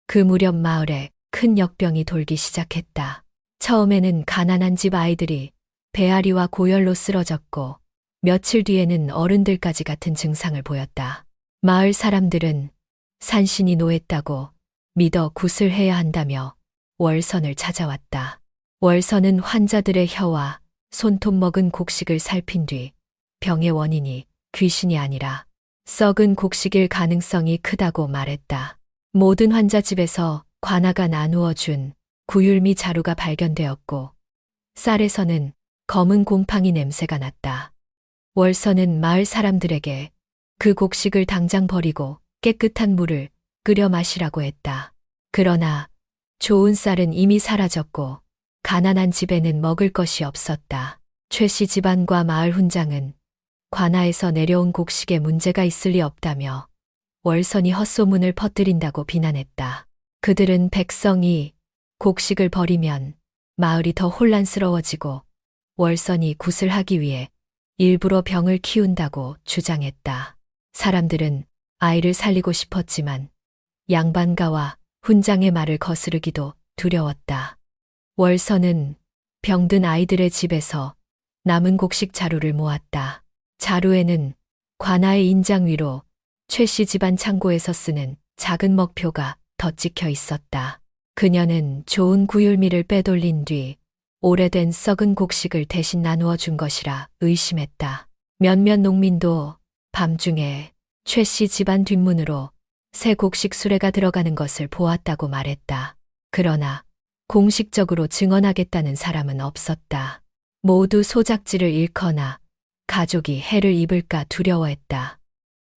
그 무렵 마을에 큰 역병이 돌기 시작했다. 처음에는 가난한 집 아이들이 배앓이와 고열로 쓰러졌고 며칠 뒤에는 어른들까지 같은 증상을 보였다. 마을 사람들은 산신이 노했다고 믿어 굿을 해야 한다며 월선을 찾아왔다. 월선은 환자들의 혀와 손톱 먹은 곡식을 살핀 뒤 병의 원인이 귀신이 아니라 썩은 곡식일 가능성이 크다고 말했다. 모든 환자 집에서 관아가 나누어 준 구율미 자루가 발견되었고 쌀에서는 검은 곰팡이 냄새가 났다. 월선은 마을 사람들에게 그 곡식을 당장 버리고 깨끗한 물을 끓여 마시라고 했다. 그러나 좋은 쌀은 이미 사라졌고 가난한 집에는 먹을 것이 없었다. 최 씨 집안과 마을 훈장은 관아에서 내려온 곡식에 문제가 있을 리 없다며 월선이 헛소문을 퍼뜨린다고 비난했다. 그들은 백성이 곡식을 버리면 마을이 더 혼란스러워지고 월선이 굿을 하기 위해 일부러 병을 키운다고 주장했다. 사람들은 아이를 살리고 싶었지만 양반가와 훈장의 말을 거스르기도 두려웠다. 월선은 병든 아이들의 집에서 남은 곡식 자루를 모았다. 자루에는 관아의 인장 위로 최 씨 집안 창고에서 쓰는 작은 먹표가 덧찍혀 있었다. 그녀는 좋은 구율미를 빼돌린 뒤 오래된 썩은 곡식을 대신 나누어 준 것이라 의심했다. 몇몇 농민도 밤중에 최 씨 집안 뒷문으로 새 곡식 수레가 들어가는 것을 보았다고 말했다. 그러나 공식적으로 증언하겠다는 사람은 없었다. 모두 소작지를 잃거나 가족이 해를 입을까 두려워했다.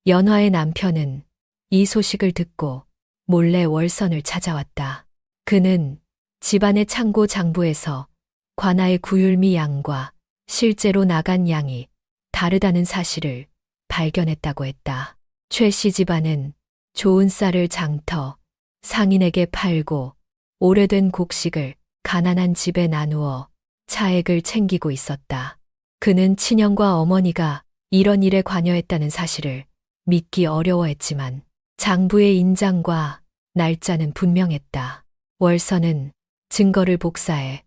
연화의 남편은 이 소식을 듣고 몰래 월선을 찾아왔다. 그는 집안의 창고 장부에서 관아의 구율미 양과 실제로 나간 양이 다르다는 사실을 발견했다고 했다. 최 씨 집안은 좋은 쌀을 장터, 상인에게 팔고 오래된 곡식을 가난한 집에 나누어 차액을 챙기고 있었다. 그는 친형과 어머니가 이런 일에 관여했다는 사실을 믿기 어려워했지만 장부의 인장과 날짜는 분명했다. 월선은 증거를 복사해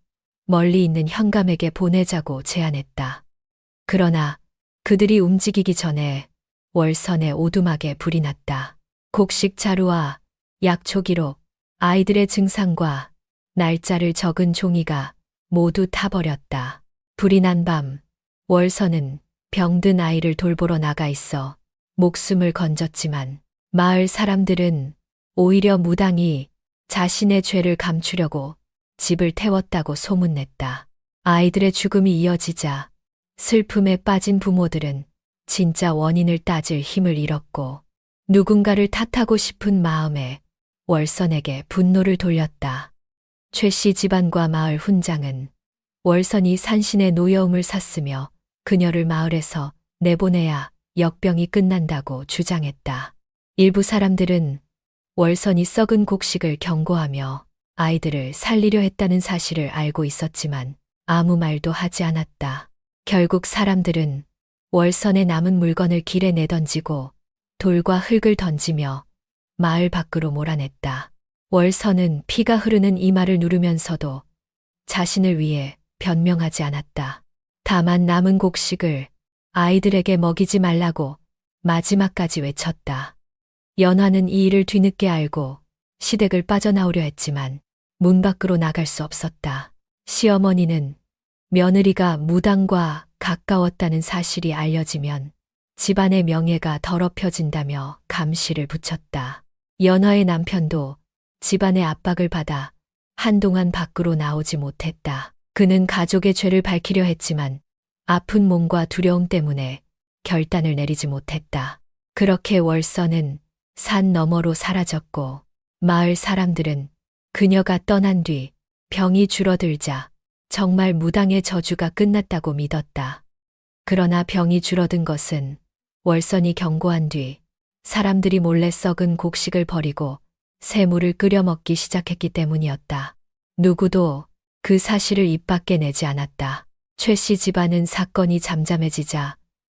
멀리 있는 현감에게 보내자고 제안했다. 그러나 그들이 움직이기 전에 월선에 오두막에 불이 났다. 곡식 자루와 약초 기록, 아이들의 증상과 날짜를 적은 종이가 모두 타버렸다. 불이 난 밤, 월선은 병든 아이를 돌보러 나가 있어 목숨을 건졌지만 마을 사람들은 오히려 무당이 자신의 죄를 감추려고 집을 태웠다고 소문냈다. 아이들의 죽음이 이어지자 슬픔에 빠진 부모들은 진짜 원인을 따질 힘을 잃었고 누군가를 탓하고 싶은 마음에 월선에게 분노를 돌렸다. 최 씨 집안과 마을 훈장은 월선이 산신의 노여움을 샀으며 그녀를 마을에서 내보내야 역병이 끝난다고 주장했다. 일부 사람들은 월선이 썩은 곡식을 경고하며 아이들을 살리려 했다는 사실을 알고 있었지만 아무 말도 하지 않았다. 결국 사람들은 월선에 남은 물건을 길에 내던지고 돌과 흙을 던지며 마을 밖으로 몰아냈다. 월선은 피가 흐르는 이마를 누르면서도 자신을 위해 변명하지 않았다. 다만 남은 곡식을 아이들에게 먹이지 말라고 마지막까지 외쳤다. 연화는 이 일을 뒤늦게 알고 시댁을 빠져나오려 했지만 문 밖으로 나갈 수 없었다. 시어머니는 며느리가 무당과 가까웠다는 사실이 알려지면 집안의 명예가 더럽혀진다며 감시를 붙였다. 연화의 남편도 집안의 압박을 받아 한동안 밖으로 나오지 못했다. 그는 가족의 죄를 밝히려 했지만 아픈 몸과 두려움 때문에 결단을 내리지 못했다. 그렇게 월선은 산 너머로 사라졌고 마을 사람들은 그녀가 떠난 뒤 병이 줄어들자 정말 무당의 저주가 끝났다고 믿었다. 그러나 병이 줄어든 것은 월선이 경고한 뒤 사람들이 몰래 썩은 곡식을 버리고 새물을 끓여 먹기 시작했기 때문이었다. 누구도 그 사실을 입 밖에 내지 않았다. 최 씨 집안은 사건이 잠잠해지자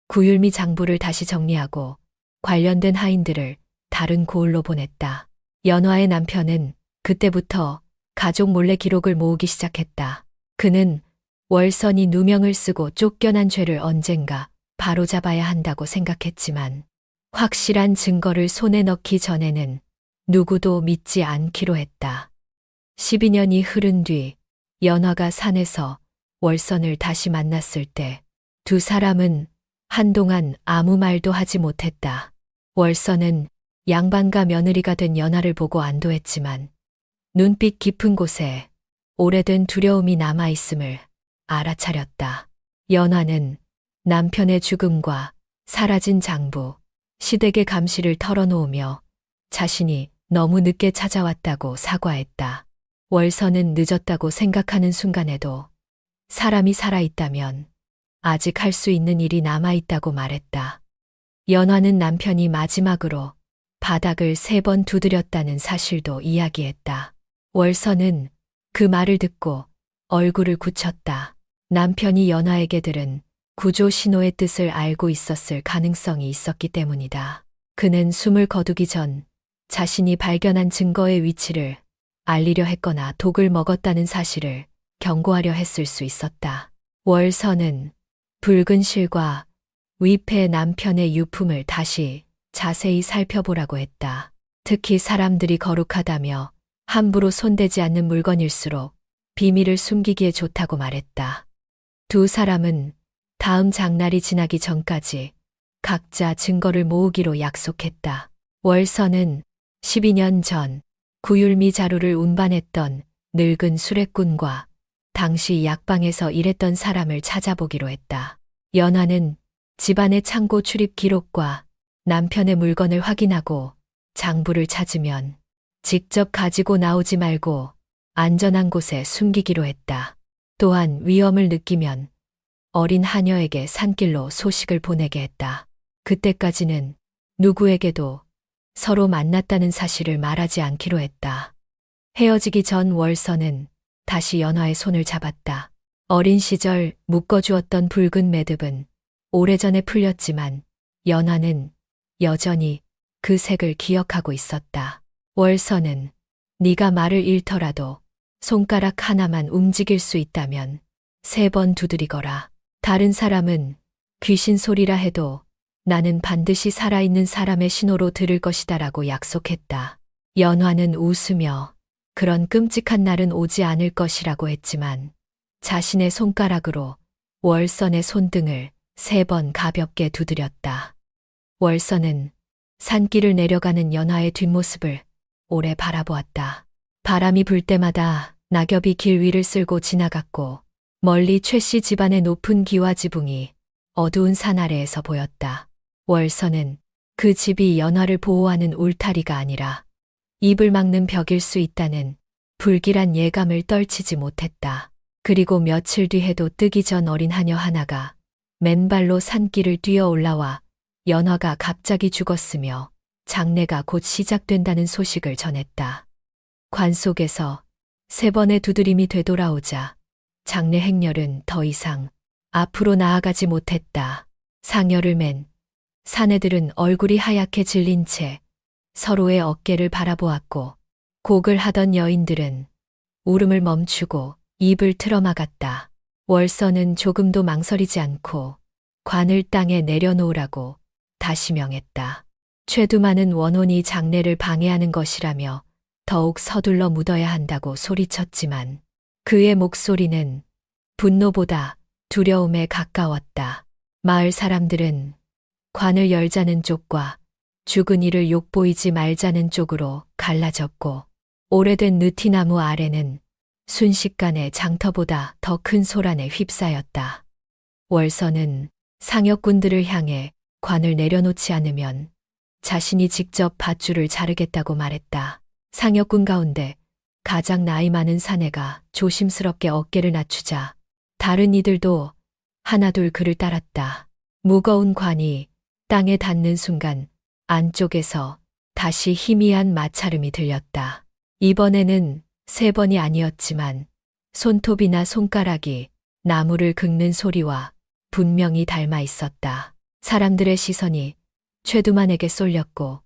구율미 장부를 다시 정리하고 관련된 하인들을 다른 고을로 보냈다. 연화의 남편은 그때부터 가족 몰래 기록을 모으기 시작했다. 그는 월선이 누명을 쓰고 쫓겨난 죄를 언젠가 바로잡아야 한다고 생각했지만 확실한 증거를 손에 넣기 전에는 누구도 믿지 않기로 했다. 12년이 흐른 뒤 연화가 산에서 월선을 다시 만났을 때 두 사람은 한동안 아무 말도 하지 못했다. 월선은 양반과 며느리가 된 연화를 보고 안도했지만 눈빛 깊은 곳에 오래된 두려움이 남아있음을 알아차렸다. 연화는 남편의 죽음과 사라진 장부, 시댁의 감시를 털어놓으며 자신이 너무 늦게 찾아왔다고 사과했다. 월선은 늦었다고 생각하는 순간에도 사람이 살아있다면 아직 할 수 있는 일이 남아있다고 말했다. 연화는 남편이 마지막으로 바닥을 3번 두드렸다는 사실도 이야기했다. 월선은 그 말을 듣고 얼굴을 굳혔다. 남편이 연화에게 들은 구조 신호의 뜻을 알고 있었을 가능성이 있었기 때문이다. 그는 숨을 거두기 전 자신이 발견한 증거의 위치를 알리려 했거나 독을 먹었다는 사실을 경고하려 했을 수 있었다. 월선은 붉은 실과 위패 남편의 유품을 다시 자세히 살펴보라고 했다. 특히 사람들이 거룩하다며 함부로 손대지 않는 물건일수록 비밀을 숨기기에 좋다고 말했다. 두 사람은 다음 장날이 지나기 전까지 각자 증거를 모으기로 약속했다. 월서는 12년 전 구율미 자루를 운반했던 늙은 수레꾼과 당시 약방에서 일했던 사람을 찾아보기로 했다. 연화는 집안의 창고 출입 기록과 남편의 물건을 확인하고 장부를 찾으면 직접 가지고 나오지 말고 안전한 곳에 숨기기로 했다. 또한 위험을 느끼면 어린 하녀에게 산길로 소식을 보내게 했다. 그때까지는 누구에게도 서로 만났다는 사실을 말하지 않기로 했다. 헤어지기 전 월서는 다시 연화의 손을 잡았다. 어린 시절 묶어주었던 붉은 매듭은 오래전에 풀렸지만 연화는 여전히 그 색을 기억하고 있었다. 월서는 네가 말을 잃더라도 손가락 하나만 움직일 수 있다면 3번 두드리거라. 다른 사람은 귀신 소리라 해도 나는 반드시 살아있는 사람의 신호로 들을 것이다라고 약속했다. 연화는 웃으며 그런 끔찍한 날은 오지 않을 것이라고 했지만 자신의 손가락으로 월선의 손등을 3번 가볍게 두드렸다. 월선은 산길을 내려가는 연화의 뒷모습을 오래 바라보았다. 바람이 불 때마다 낙엽이 길 위를 쓸고 지나갔고 멀리 최씨 집안의 높은 기와 지붕이 어두운 산 아래에서 보였다. 월선은 그 집이 연화를 보호하는 울타리가 아니라 입을 막는 벽일 수 있다는 불길한 예감을 떨치지 못했다. 그리고 며칠 뒤 해도 뜨기 전 어린 하녀 하나가 맨발로 산길을 뛰어 올라와 연화가 갑자기 죽었으며 장례가 곧 시작된다는 소식을 전했다. 관 속에서 3번의 두드림이 되돌아오자 장례 행렬은 더 이상 앞으로 나아가지 못했다. 상여를 맨 사내들은 얼굴이 하얗게 질린 채 서로의 어깨를 바라보았고 곡을 하던 여인들은 울음을 멈추고 입을 틀어막았다. 월서는 조금도 망설이지 않고 관을 땅에 내려놓으라고 다시 명했다. 최두만은 원혼이 장례를 방해하는 것이라며 더욱 서둘러 묻어야 한다고 소리쳤지만 그의 목소리는 분노보다 두려움에 가까웠다. 마을 사람들은 관을 열자는 쪽과 죽은 이를 욕보이지 말자는 쪽으로 갈라졌고 오래된 느티나무 아래는 순식간에 장터보다 더 큰 소란에 휩싸였다. 월서는 상역군들을 향해 관을 내려놓지 않으면 자신이 직접 밧줄을 자르겠다고 말했다. 상역군 가운데 가장 나이 많은 사내가 조심스럽게 어깨를 낮추자 다른 이들도 하나둘 그를 따랐다. 무거운 관이 땅에 닿는 순간 안쪽에서 다시 희미한 마찰음이 들렸다. 이번에는 3번이 아니었지만 손톱이나 손가락이 나무를 긁는 소리와 분명히 닮아 있었다. 사람들의 시선이 최두만에게 쏠렸고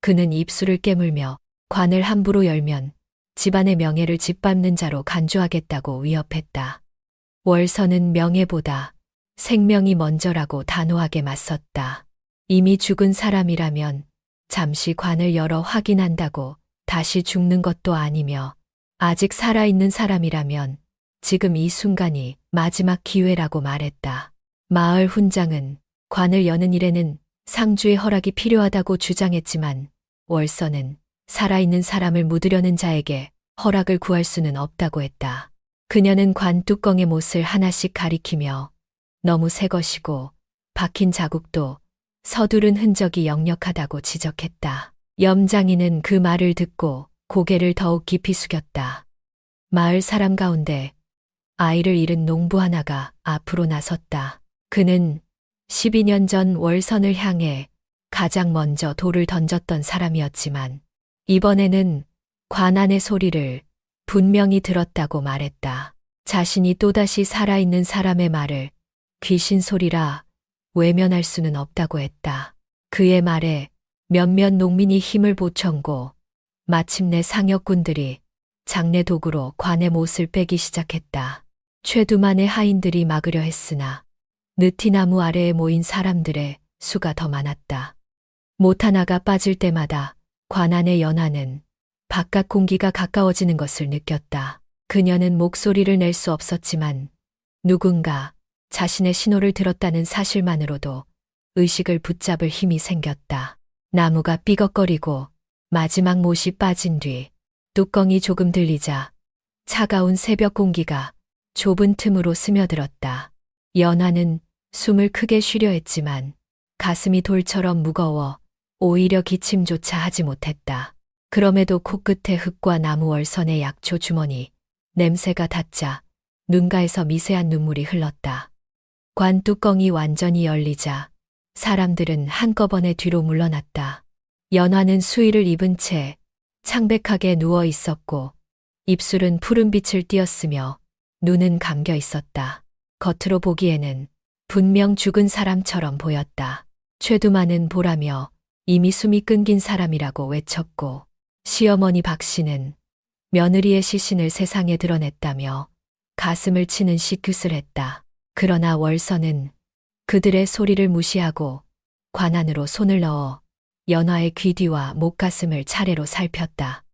그는 입술을 깨물며 관을 함부로 열면 집안의 명예를 짓밟는 자로 간주하겠다고 위협했다. 월서는 명예보다 생명이 먼저라고 단호하게 맞섰다. 이미 죽은 사람이라면 잠시 관을 열어 확인한다고 다시 죽는 것도 아니며 아직 살아있는 사람이라면 지금 이 순간이 마지막 기회라고 말했다. 마을 훈장은 관을 여는 일에는 상주의 허락이 필요하다고 주장했지만 월서는 살아있는 사람을 묻으려는 자에게 허락을 구할 수는 없다고 했다. 그녀는 관 뚜껑의 못을 하나씩 가리키며 너무 새 것이고 박힌 자국도 서두른 흔적이 역력하다고 지적했다. 염장이는 그 말을 듣고 고개를 더욱 깊이 숙였다. 마을 사람 가운데 아이를 잃은 농부 하나가 앞으로 나섰다. 그는 12년 전 월선을 향해 가장 먼저 돌을 던졌던 사람이었지만 이번에는 관 안의 소리를 분명히 들었다고 말했다. 자신이 또다시 살아있는 사람의 말을 귀신 소리라 외면할 수는 없다고 했다. 그의 말에 몇몇 농민이 힘을 보청고 마침내 상역군들이 장례 도구로 관의 못을 빼기 시작했다. 최두만의 하인들이 막으려 했으나 느티나무 아래에 모인 사람들의 수가 더 많았다. 못 하나가 빠질 때마다 관 안의 연화는 바깥 공기가 가까워지는 것을 느꼈다. 그녀는 목소리를 낼 수 없었지만 누군가 자신의 신호를 들었다는 사실만으로도 의식을 붙잡을 힘이 생겼다. 나무가 삐걱거리고 마지막 못이 빠진 뒤 뚜껑이 조금 들리자 차가운 새벽 공기가 좁은 틈으로 스며들었다. 연화는 숨을 크게 쉬려 했지만 가슴이 돌처럼 무거워 오히려 기침조차 하지 못했다. 그럼에도 코끝에 흙과 나무 월선의 약초 주머니 냄새가 닿자 눈가에서 미세한 눈물이 흘렀다. 관 뚜껑이 완전히 열리자 사람들은 한꺼번에 뒤로 물러났다. 연화는 수의를 입은 채 창백하게 누워 있었고 입술은 푸른 빛을 띠었으며 눈은 감겨 있었다. 겉으로 보기에는 분명 죽은 사람처럼 보였다. 최두만은 보라며 이미 숨이 끊긴 사람이라고 외쳤고 시어머니 박씨는 며느리의 시신을 세상에 드러냈다며 가슴을 치는 시굿을 했다. 그러나 월선은 그들의 소리를 무시하고 관 안으로 손을 넣어 연화의 귀 뒤와 목가슴을 차례로 살폈다.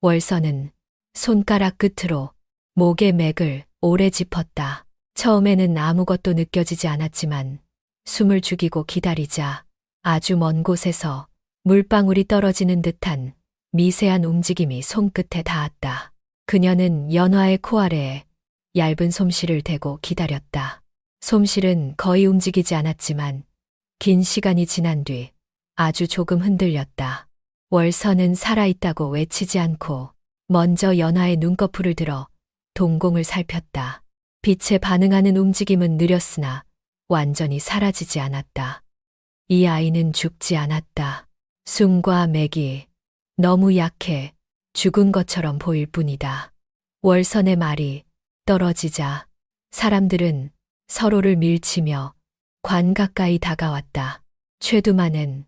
월선은 손가락 끝으로 목의 맥을 오래 짚었다. 처음에는 아무것도 느껴지지 않았지만 숨을 죽이고 기다리자 아주 먼 곳에서 물방울이 떨어지는 듯한 미세한 움직임이 손끝에 닿았다. 그녀는 연화의 코아래에 얇은 솜실을 대고 기다렸다. 솜실은 거의 움직이지 않았지만 긴 시간이 지난 뒤 아주 조금 흔들렸다. 월선은 살아있다고 외치지 않고 먼저 연화의 눈꺼풀을 들어 동공을 살폈다. 빛에 반응하는 움직임은 느렸으나 완전히 사라지지 않았다. 이 아이는 죽지 않았다. 숨과 맥이 너무 약해 죽은 것처럼 보일 뿐이다. 월선의 말이 떨어지자 사람들은 서로를 밀치며 관 가까이 다가왔다. 최두만은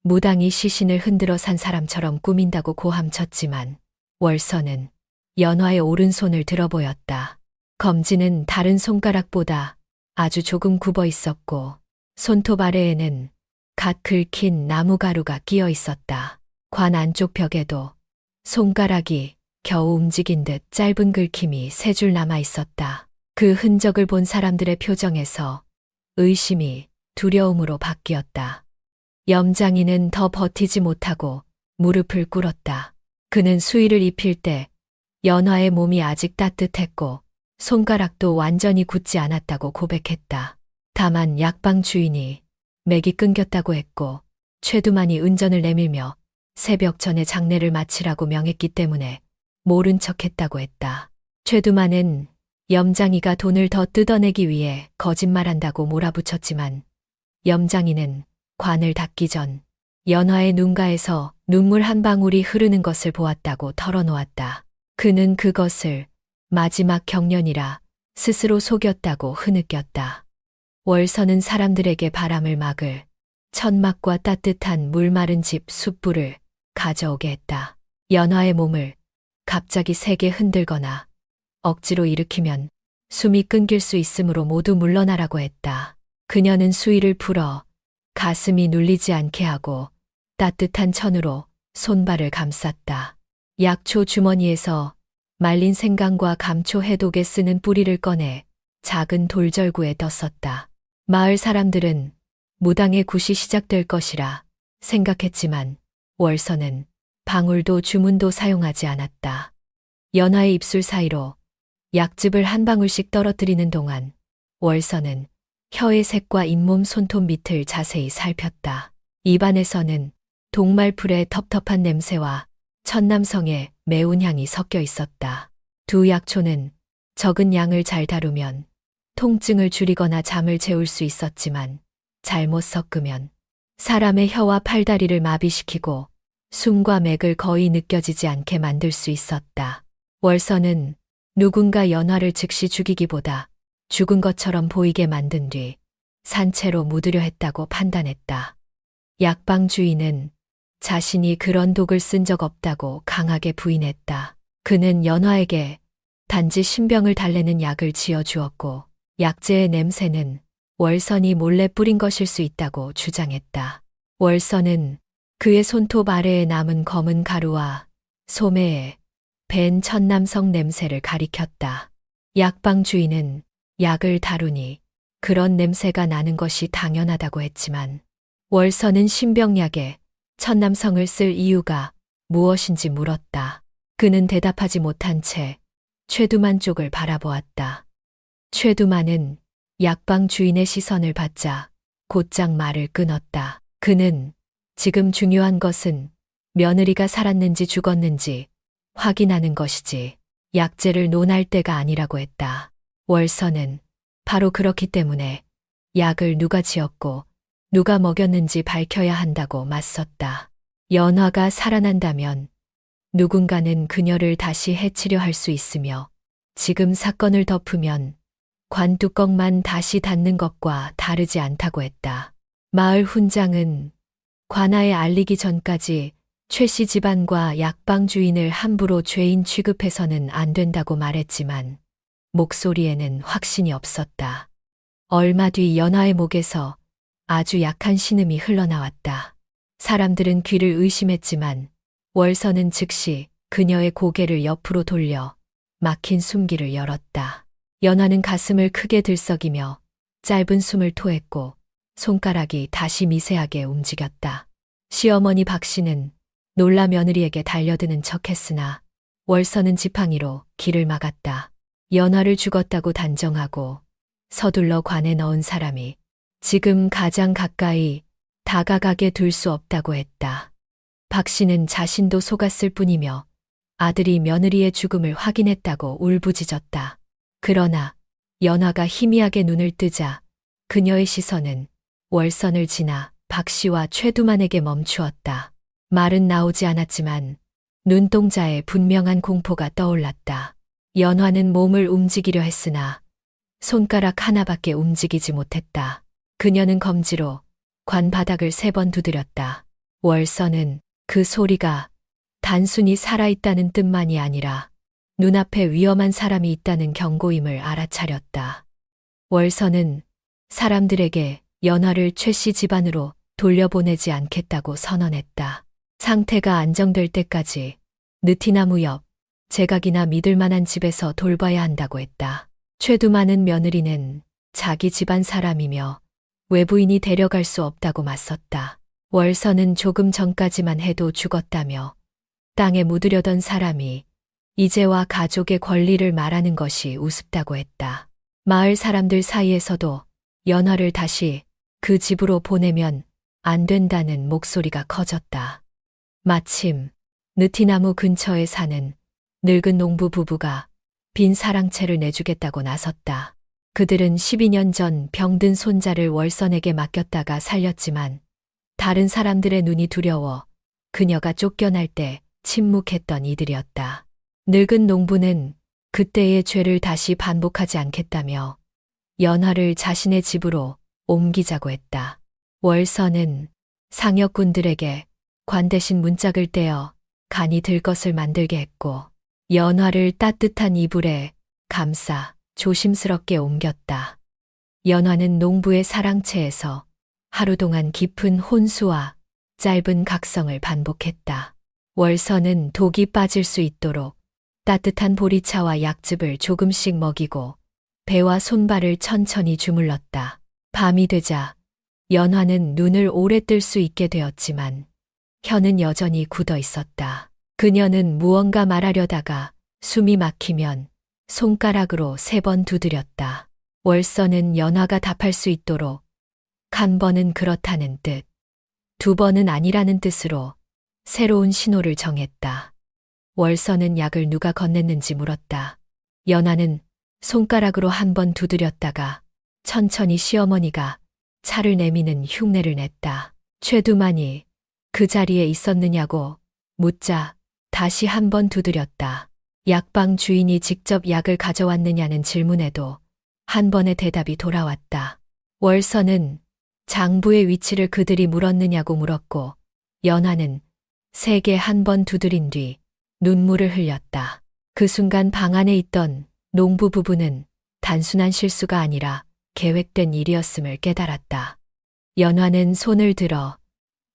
무당이 시신을 흔들어 산 사람처럼 꾸민다고 고함쳤지만 월선은 연화의 오른손을 들어 보였다. 검지는 다른 손가락보다 아주 조금 굽어 있었고 손톱 아래에는 갓 긁힌 나무가루가 끼어 있었다. 관 안쪽 벽에도 손가락이 겨우 움직인 듯 짧은 긁힘이 세 줄 남아 있었다. 그 흔적을 본 사람들의 표정에서 의심이 두려움으로 바뀌었다. 염장이는 더 버티지 못하고 무릎을 꿇었다. 그는 수의를 입힐 때 연화의 몸이 아직 따뜻했고 손가락도 완전히 굳지 않았다고 고백했다. 다만 약방 주인이 맥이 끊겼다고 했고 최두만이 은전을 내밀며 새벽 전에 장례를 마치라고 명했기 때문에 모른 척했다고 했다. 최두만은 염장이가 돈을 더 뜯어내기 위해 거짓말한다고 몰아붙였지만 염장이는 관을 닫기 전 연화의 눈가에서 눈물 한 방울이 흐르는 것을 보았다고 털어놓았다. 그는 그것을 마지막 경련이라 스스로 속였다고 흐느꼈다. 월선은 사람들에게 바람을 막을 천막과 따뜻한 물 마른 집 숯불을 가져오게 했다. 연화의 몸을 갑자기 세게 흔들거나 억지로 일으키면 숨이 끊길 수 있으므로 모두 물러나라고 했다. 그녀는 수의를 풀어 가슴이 눌리지 않게 하고 따뜻한 천으로 손발을 감쌌다. 약초 주머니에서 말린 생강과 감초 해독에 쓰는 뿌리를 꺼내 작은 돌절구에 떴었다. 마을 사람들은 무당의 굿이 시작될 것이라 생각했지만 월선은 방울도 주문도 사용하지 않았다. 연화의 입술 사이로 약즙을 한 방울씩 떨어뜨리는 동안 월선은 혀의 색과 잇몸 손톱 밑을 자세히 살폈다. 입안에서는 동말풀의 텁텁한 냄새와 천남성의 매운 향이 섞여 있었다. 두 약초는 적은 양을 잘 다루면 통증을 줄이거나 잠을 재울 수 있었지만 잘못 섞으면 사람의 혀와 팔다리를 마비시키고 숨과 맥을 거의 느껴지지 않게 만들 수 있었다. 월선은 누군가 연화를 즉시 죽이기보다 죽은 것처럼 보이게 만든 뒤 산채로 묻으려 했다고 판단했다. 약방 주인은 자신이 그런 독을 쓴 적 없다고 강하게 부인했다. 그는 연화에게 단지 신병을 달래는 약을 지어 주었고 약재의 냄새는 월선이 몰래 뿌린 것일 수 있다고 주장했다. 월선은 그의 손톱 아래에 남은 검은 가루와 소매에 밴 천남성 냄새를 가리켰다. 약방 주인은 약을 다루니 그런 냄새가 나는 것이 당연하다고 했지만 월선은 신병약에 천남성을 쓸 이유가 무엇인지 물었다. 그는 대답하지 못한 채 최두만 쪽을 바라보았다. 최두만은 약방 주인의 시선을 받자 곧장 말을 끊었다. 그는 지금 중요한 것은 며느리가 살았는지 죽었는지 확인하는 것이지 약재를 논할 때가 아니라고 했다. 월선은 바로 그렇기 때문에 약을 누가 지었고 누가 먹였는지 밝혀야 한다고 맞섰다. 연화가 살아난다면 누군가는 그녀를 다시 해치려 할 수 있으며 지금 사건을 덮으면 관뚜껑만 다시 닫는 것과 다르지 않다고 했다. 마을 훈장은 관아에 알리기 전까지 최 씨 집안과 약방 주인을 함부로 죄인 취급해서는 안 된다고 말했지만 목소리에는 확신이 없었다. 얼마 뒤 연화의 목에서 아주 약한 신음이 흘러나왔다. 사람들은 귀를 의심했지만 월선은 즉시 그녀의 고개를 옆으로 돌려 막힌 숨기를 열었다. 연화는 가슴을 크게 들썩이며 짧은 숨을 토했고 손가락이 다시 미세하게 움직였다. 시어머니 박 씨는 놀라 며느리에게 달려드는 척했으나 월선은 지팡이로 길을 막았다. 연화를 죽었다고 단정하고 서둘러 관에 넣은 사람이 지금 가장 가까이 다가가게 둘 수 없다고 했다. 박 씨는 자신도 속았을 뿐이며 아들이 며느리의 죽음을 확인했다고 울부짖었다. 그러나 연화가 희미하게 눈을 뜨자 그녀의 시선은 월선을 지나 박 씨와 최두만에게 멈추었다. 말은 나오지 않았지만 눈동자에 분명한 공포가 떠올랐다. 연화는 몸을 움직이려 했으나 손가락 하나밖에 움직이지 못했다. 그녀는 검지로 관 바닥을 3번 두드렸다. 월선은 그 소리가 단순히 살아있다는 뜻만이 아니라 눈앞에 위험한 사람이 있다는 경고임을 알아차렸다. 월선은 사람들에게 연화를 최 씨 집안으로 돌려보내지 않겠다고 선언했다. 상태가 안정될 때까지 느티나무 옆 제각이나 믿을 만한 집에서 돌봐야 한다고 했다. 최두만은 며느리는 자기 집안 사람이며 외부인이 데려갈 수 없다고 맞섰다. 월선은 조금 전까지만 해도 죽었다며 땅에 묻으려던 사람이 이제와 가족의 권리를 말하는 것이 우습다고 했다. 마을 사람들 사이에서도 연화를 다시 그 집으로 보내면 안 된다는 목소리가 커졌다. 마침 느티나무 근처에 사는 늙은 농부 부부가 빈 사랑채를 내주겠다고 나섰다. 그들은 12년 전 병든 손자를 월선에게 맡겼다가 살렸지만 다른 사람들의 눈이 두려워 그녀가 쫓겨날 때 침묵했던 이들이었다. 늙은 농부는 그때의 죄를 다시 반복하지 않겠다며 연화를 자신의 집으로 옮기자고 했다. 월선은 상역군들에게 관 대신 문짝을 떼어 간이 들 것을 만들게 했고 연화를 따뜻한 이불에 감싸 조심스럽게 옮겼다. 연화는 농부의 사랑채에서 하루 동안 깊은 혼수와 짧은 각성을 반복했다. 월선은 독이 빠질 수 있도록 따뜻한 보리차와 약즙을 조금씩 먹이고 배와 손발을 천천히 주물렀다. 밤이 되자 연화는 눈을 오래 뜰 수 있게 되었지만 혀는 여전히 굳어 있었다. 그녀는 무언가 말하려다가 숨이 막히면 손가락으로 3번 두드렸다. 월선은 연화가 답할 수 있도록 1번은 그렇다는 뜻, 2번은 아니라는 뜻으로 새로운 신호를 정했다. 월선은 약을 누가 건넸는지 물었다. 연화는 손가락으로 1번 두드렸다가 천천히 시어머니가 차를 내미는 흉내를 냈다. 최두만이 그 자리에 있었느냐고 묻자 다시 1번 두드렸다. 약방 주인이 직접 약을 가져왔느냐는 질문에도 1번의 대답이 돌아왔다. 월선은 장부의 위치를 그들이 물었느냐고 물었고 연화는 3개 1번 두드린 뒤 눈물을 흘렸다. 그 순간 방 안에 있던 농부 부부는 단순한 실수가 아니라 계획된 일이었음을 깨달았다. 연화는 손을 들어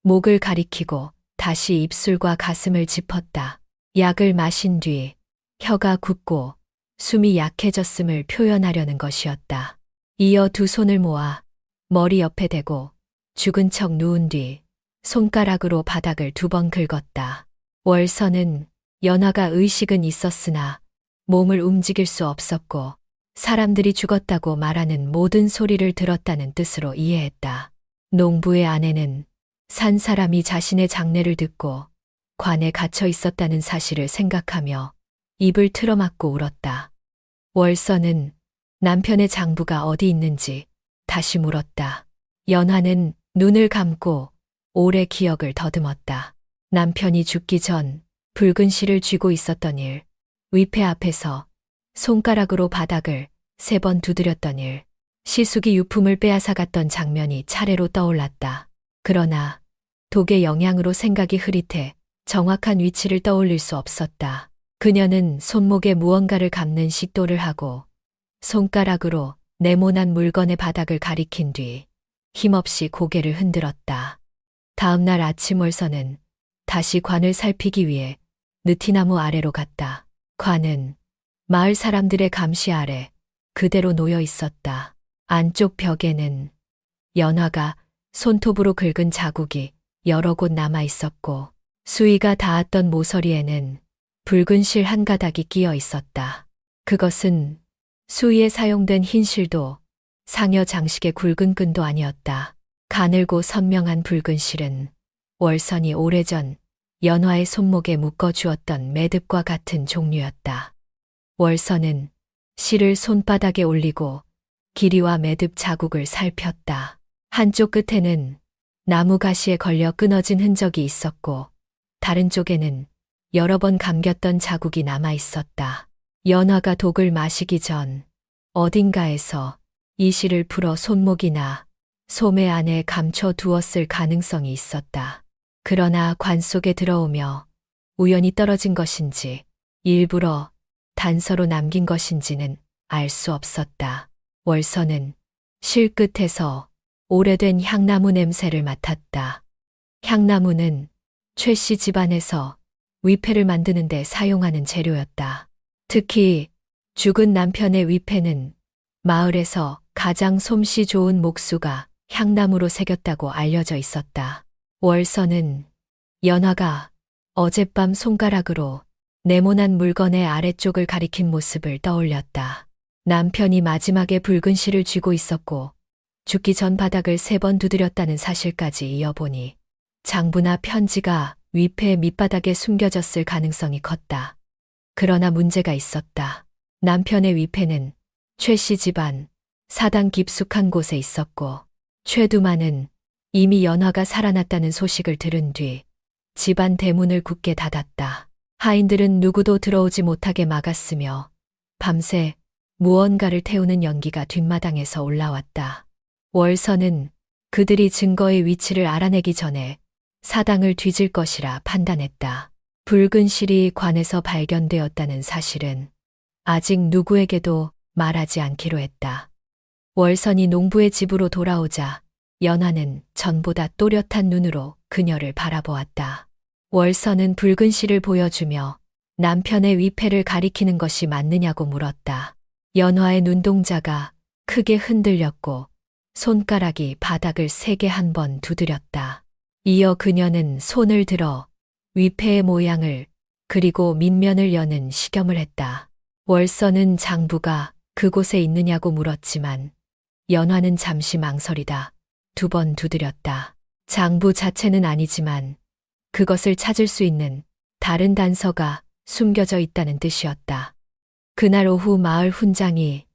목을 가리키고 다시 입술과 가슴을 짚었다. 약을 마신 뒤 혀가 굳고 숨이 약해졌음을 표현하려는 것이었다. 이어 두 손을 모아 머리 옆에 대고 죽은 척 누운 뒤 손가락으로 바닥을 2번 긁었다. 월서는 연화가 의식은 있었으나 몸을 움직일 수 없었고 사람들이 죽었다고 말하는 모든 소리를 들었다는 뜻으로 이해했다. 농부의 아내는 산 사람이 자신의 장례를 듣고 관에 갇혀 있었다는 사실을 생각하며 입을 틀어막고 울었다. 월서는 남편의 장부가 어디 있는지 다시 물었다. 연화는 눈을 감고 오래 기억을 더듬었다. 남편이 죽기 전 붉은 실을 쥐고 있었던 일, 위패 앞에서 손가락으로 바닥을 3번 두드렸던 일, 시숙이 유품을 빼앗아갔던 장면이 차례로 떠올랐다. 그러나 독의 영향으로 생각이 흐릿해 정확한 위치를 떠올릴 수 없었다. 그녀는 손목에 무언가를 감는 식도를 하고 손가락으로 네모난 물건의 바닥을 가리킨 뒤 힘없이 고개를 흔들었다. 다음 날 아침 월서는 다시 관을 살피기 위해 느티나무 아래로 갔다. 관은 마을 사람들의 감시 아래 그대로 놓여 있었다. 안쪽 벽에는 연화가 손톱으로 긁은 자국이 여러 곳 남아 있었고 수위가 닿았던 모서리에는 붉은 실 한 가닥이 끼어 있었다. 그것은 수위에 사용된 흰 실도 상여 장식의 굵은 끈도 아니었다. 가늘고 선명한 붉은 실은 월선이 오래전 연화의 손목에 묶어주었던 매듭과 같은 종류였다. 월선은 실을 손바닥에 올리고 길이와 매듭 자국을 살폈다. 한쪽 끝에는 나무 가시에 걸려 끊어진 흔적이 있었고 다른 쪽에는 여러 번 감겼던 자국이 남아 있었다. 연화가 독을 마시기 전 어딘가에서 이 실을 풀어 손목이나 소매 안에 감춰 두었을 가능성이 있었다. 그러나 관 속에 들어오며 우연히 떨어진 것인지 일부러 단서로 남긴 것인지는 알 수 없었다. 월서는 실 끝에서 오래된 향나무 냄새를 맡았다. 향나무는 최씨 집안에서 위패를 만드는 데 사용하는 재료였다. 특히 죽은 남편의 위패는 마을에서 가장 솜씨 좋은 목수가 향나무로 새겼다고 알려져 있었다. 월서는 연화가 어젯밤 손가락으로 네모난 물건의 아래쪽을 가리킨 모습을 떠올렸다. 남편이 마지막에 붉은 실을 쥐고 있었고 죽기 전 바닥을 3번 두드렸다는 사실까지 이어보니 장부나 편지가 위패 밑바닥에 숨겨졌을 가능성이 컸다. 그러나 문제가 있었다. 남편의 위패는 최씨 집안 사당 깊숙한 곳에 있었고 최두만은 이미 연화가 살아났다는 소식을 들은 뒤 집안 대문을 굳게 닫았다. 하인들은 누구도 들어오지 못하게 막았으며 밤새 무언가를 태우는 연기가 뒷마당에서 올라왔다. 월서는 그들이 증거의 위치를 알아내기 전에 사당을 뒤질 것이라 판단했다. 붉은 실이 관에서 발견되었다는 사실은 아직 누구에게도 말하지 않기로 했다. 월선이 농부의 집으로 돌아오자 연화는 전보다 또렷한 눈으로 그녀를 바라보았다. 월선은 붉은 실을 보여주며 남편의 위패를 가리키는 것이 맞느냐고 물었다. 연화의 눈동자가 크게 흔들렸고 손가락이 바닥을 세게 한 번 두드렸다. 이어 그녀는 손을 들어 위패의 모양을 그리고 밑면을 여는 시겸을 했다. 월선은 장부가 그곳에 있느냐고 물었지만 연화는 잠시 망설이다 2번 두드렸다. 장부 자체는 아니지만 그것을 찾을 수 있는 다른 단서가 숨겨져 있다는 뜻이었다. 그날 오후 마을 훈장이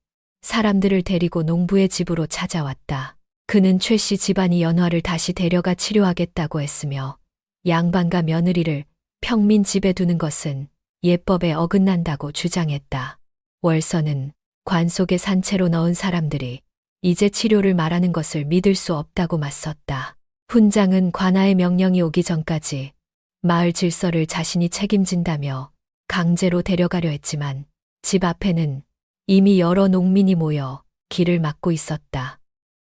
사람들을 데리고 농부의 집으로 찾아왔다. 그는 최씨 집안이 연화를 다시 데려가 치료하겠다고 했으며 양반과 며느리를 평민 집에 두는 것은 예법에 어긋난다고 주장했다. 월선은 관 속에 산채로 넣은 사람들이 이제 치료를 말하는 것을 믿을 수 없다고 맞섰다. 훈장은 관아의 명령이 오기 전까지 마을 질서를 자신이 책임진다며 강제로 데려가려 했지만 집 앞에는 이미 여러 농민이 모여 길을 막고 있었다.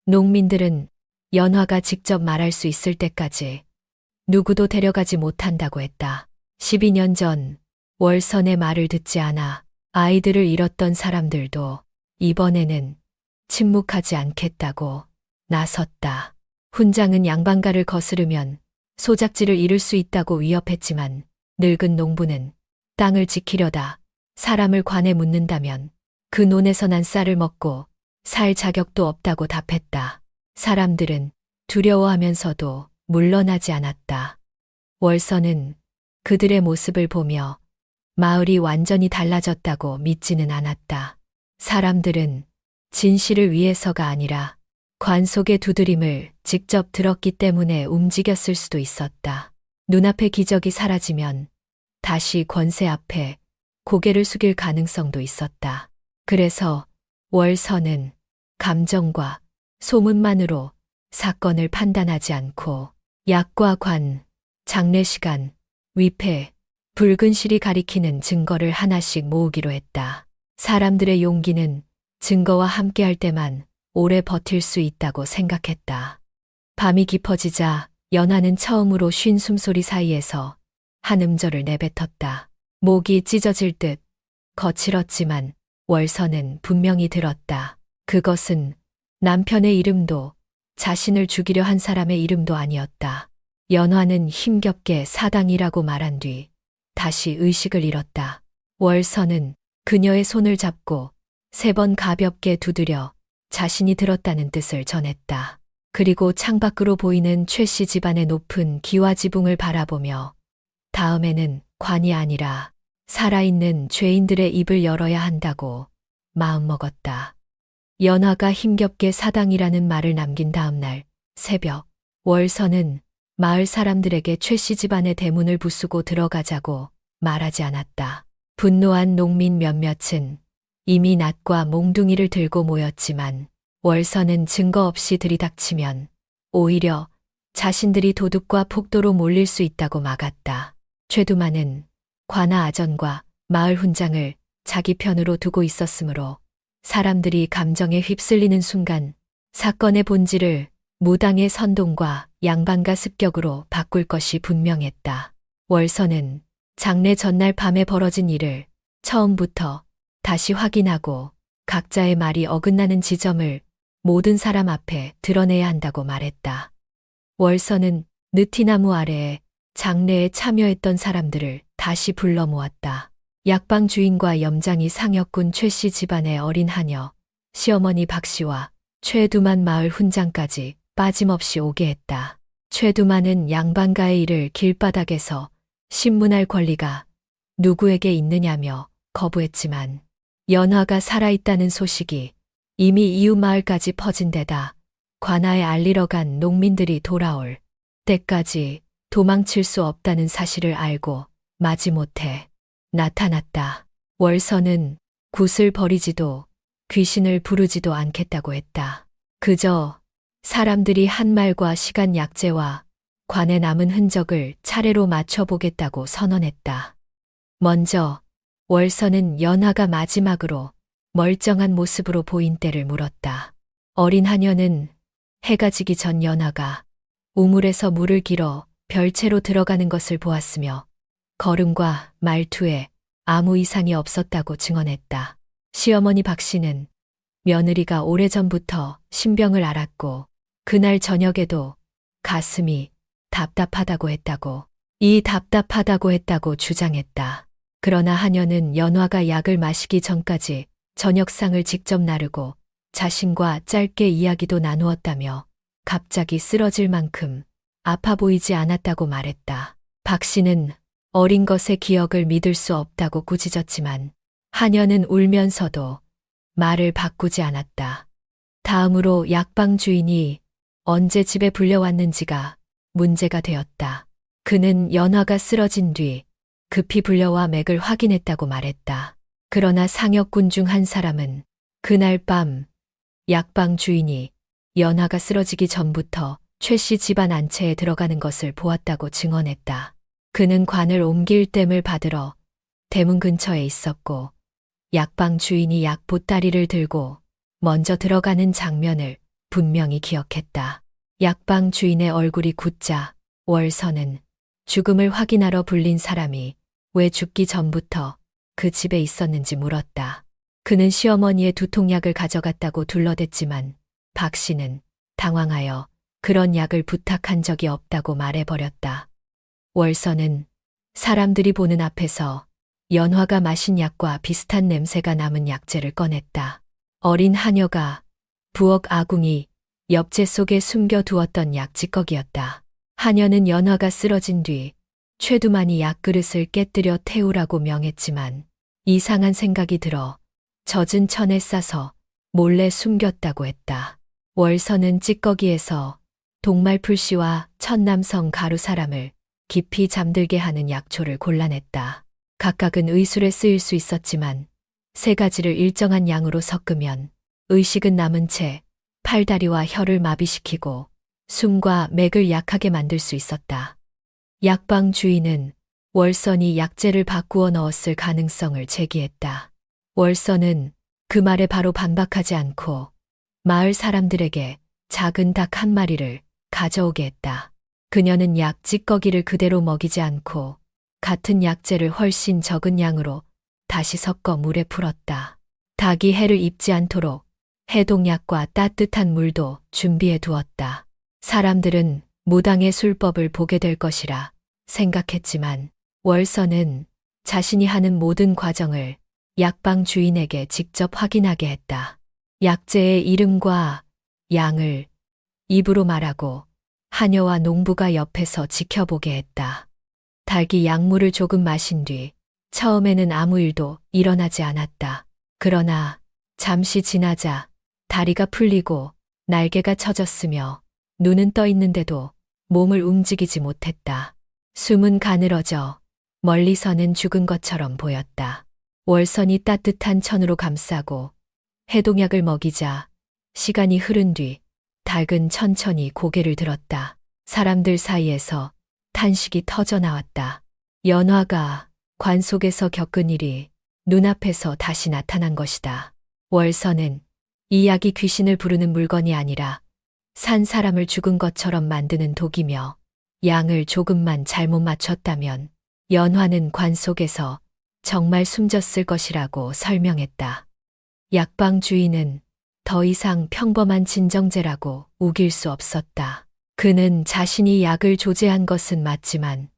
농민들은 연화가 직접 말할 수 있을 때까지 누구도 데려가지 못한다고 했다. 12년 전 월선의 말을 듣지 않아 아이들을 잃었던 사람들도 이번에는 침묵하지 않겠다고 나섰다. 훈장은 양반가를 거스르면 소작지를 잃을 수 있다고 위협했지만 늙은 농부는 땅을 지키려다 사람을 관에 묻는다면 그 논에서 난 쌀을 먹고 살 자격도 없다고 답했다. 사람들은 두려워하면서도 물러나지 않았다. 월선은 그들의 모습을 보며 마을이 완전히 달라졌다고 믿지는 않았다. 사람들은 진실을 위해서가 아니라 관 속의 두드림을 직접 들었기 때문에 움직였을 수도 있었다. 눈앞의 기적이 사라지면 다시 권세 앞에 고개를 숙일 가능성도 있었다. 그래서 월선은 감정과 소문만으로 사건을 판단하지 않고 약과 관, 장례시간, 위패, 붉은 실이 가리키는 증거를 하나씩 모으기로 했다. 사람들의 용기는 증거와 함께할 때만 오래 버틸 수 있다고 생각했다. 밤이 깊어지자 연하는 처음으로 쉰 숨소리 사이에서 한 음절을 내뱉었다. 목이 찢어질 듯 거칠었지만 월선은 분명히 들었다. 그것은 남편의 이름도 자신을 죽이려 한 사람의 이름도 아니었다. 연화는 힘겹게 사당이라고 말한 뒤 다시 의식을 잃었다. 월선은 그녀의 손을 잡고 3번 가볍게 두드려 자신이 들었다는 뜻을 전했다. 그리고 창밖으로 보이는 최씨 집안의 높은 기와 지붕을 바라보며 다음에는 관이 아니라 살아있는 죄인들의 입을 열어야 한다고 마음먹었다. 연화가 힘겹게 사당이라는 말을 남긴 다음 날 새벽 월선은 마을 사람들에게 최씨 집안의 대문을 부수고 들어가자고 말하지 않았다. 분노한 농민 몇몇은 이미 낫과 몽둥이를 들고 모였지만 월선은 증거 없이 들이닥치면 오히려 자신들이 도둑과 폭도로 몰릴 수 있다고 막았다. 최두만은 관아 아전과 마을 훈장을 자기 편으로 두고 있었으므로 사람들이 감정에 휩쓸리는 순간 사건의 본질을 무당의 선동과 양반가 습격으로 바꿀 것이 분명했다. 월선은 장례 전날 밤에 벌어진 일을 처음부터 다시 확인하고 각자의 말이 어긋나는 지점을 모든 사람 앞에 드러내야 한다고 말했다. 월선은 느티나무 아래에 장례에 참여했던 사람들을 다시 불러 모았다. 약방 주인과 염장이 상혁군 최씨 집안의 어린 하녀, 시어머니 박씨와 최두만 마을 훈장까지 빠짐없이 오게 했다. 최두만은 양반가의 일을 길바닥에서 신문할 권리가 누구에게 있느냐며 거부했지만 연화가 살아있다는 소식이 이미 이웃 마을까지 퍼진 데다 관아에 알리러 간 농민들이 돌아올 때까지 도망칠 수 없다는 사실을 알고 마지못해 나타났다. 월선은 굿을 버리지도 귀신을 부르지도 않겠다고 했다. 그저 사람들이 한 말과 시간 약재와 관에 남은 흔적을 차례로 맞춰보겠다고 선언했다. 먼저 월선은 연화가 마지막으로 멀쩡한 모습으로 보인 때를 물었다. 어린 하녀는 해가 지기 전 연화가 우물에서 물을 길어 별채로 들어가는 것을 보았으며 걸음과 말투에 아무 이상이 없었다고 증언했다. 시어머니 박씨는 며느리가 오래전부터 신병을 앓았고 그날 저녁에도 가슴이 답답하다고 했다고, 이 답답하다고 했다고 주장했다. 그러나 하녀는 연화가 약을 마시기 전까지 저녁상을 직접 나르고 자신과 짧게 이야기도 나누었다며 갑자기 쓰러질 만큼 아파 보이지 않았다고 말했다. 박 씨는 어린 것의 기억을 믿을 수 없다고 꾸짖었지만 하녀는 울면서도 말을 바꾸지 않았다. 다음으로 약방 주인이 언제 집에 불려왔는지가 문제가 되었다. 그는 연화가 쓰러진 뒤 급히 불려와 맥을 확인했다고 말했다. 그러나 상혁군 중 한 사람은 그날 밤 약방 주인이 연화가 쓰러지기 전부터 최씨 집안 안채에 들어가는 것을 보았다고 증언했다. 그는 관을 옮길 땜을 받으러 대문 근처에 있었고 약방 주인이 약 보따리를 들고 먼저 들어가는 장면을 분명히 기억했다. 약방 주인의 얼굴이 굳자 월선은 죽음을 확인하러 불린 사람이 왜 죽기 전부터 그 집에 있었는지 물었다. 그는 시어머니의 두통약을 가져갔다고 둘러댔지만 박 씨는 당황하여 그런 약을 부탁한 적이 없다고 말해버렸다. 월선은 사람들이 보는 앞에서 연화가 마신 약과 비슷한 냄새가 남은 약재를 꺼냈다. 어린 하녀가 부엌 아궁이 엽제 속에 숨겨두었던 약찌꺼기였다. 하녀는 연화가 쓰러진 뒤 최두만이 약그릇을 깨뜨려 태우라고 명했지만 이상한 생각이 들어 젖은 천에 싸서 몰래 숨겼다고 했다. 월선은 찌꺼기에서 동말풀씨와 천남성 가루 사람을 깊이 잠들게 하는 약초를 골라냈다. 각각은 의술에 쓰일 수 있었지만 세 가지를 일정한 양으로 섞으면 의식은 남은 채 팔다리와 혀를 마비시키고 숨과 맥을 약하게 만들 수 있었다. 약방 주인은 월선이 약재를 바꾸어 넣었을 가능성을 제기했다. 월선은 그 말에 바로 반박하지 않고 마을 사람들에게 작은 닭 한 마리를 가져오게 했다. 그녀는 약 찌꺼기를 그대로 먹이지 않고 같은 약재를 훨씬 적은 양으로 다시 섞어 물에 풀었다. 닭이 해를 입지 않도록 해독약과 따뜻한 물도 준비해 두었다. 사람들은 무당의 술법을 보게 될 것이라 생각했지만 월선은 자신이 하는 모든 과정을 약방 주인에게 직접 확인하게 했다. 약재의 이름과 양을 입으로 말하고 하녀와 농부가 옆에서 지켜보게 했다. 닭이 약물을 조금 마신 뒤 처음에는 아무 일도 일어나지 않았다. 그러나 잠시 지나자 다리가 풀리고 날개가 쳐졌으며 눈은 떠 있는데도 몸을 움직이지 못했다. 숨은 가늘어져 멀리서는 죽은 것처럼 보였다. 월선이 따뜻한 천으로 감싸고 해독약을 먹이자 시간이 흐른 뒤 닭은 천천히 고개를 들었다. 사람들 사이에서 탄식이 터져 나왔다. 연화가 관 속에서 겪은 일이 눈앞에서 다시 나타난 것이다. 월선은 이 약이 귀신을 부르는 물건이 아니라 산 사람을 죽은 것처럼 만드는 독이며 양을 조금만 잘못 맞췄다면 연화는 관 속에서 정말 숨졌을 것이라고 설명했다. 약방 주인은 더 이상 평범한 진정제라고 우길 수 없었다. 그는 자신이 약을 조제한 것은 맞지만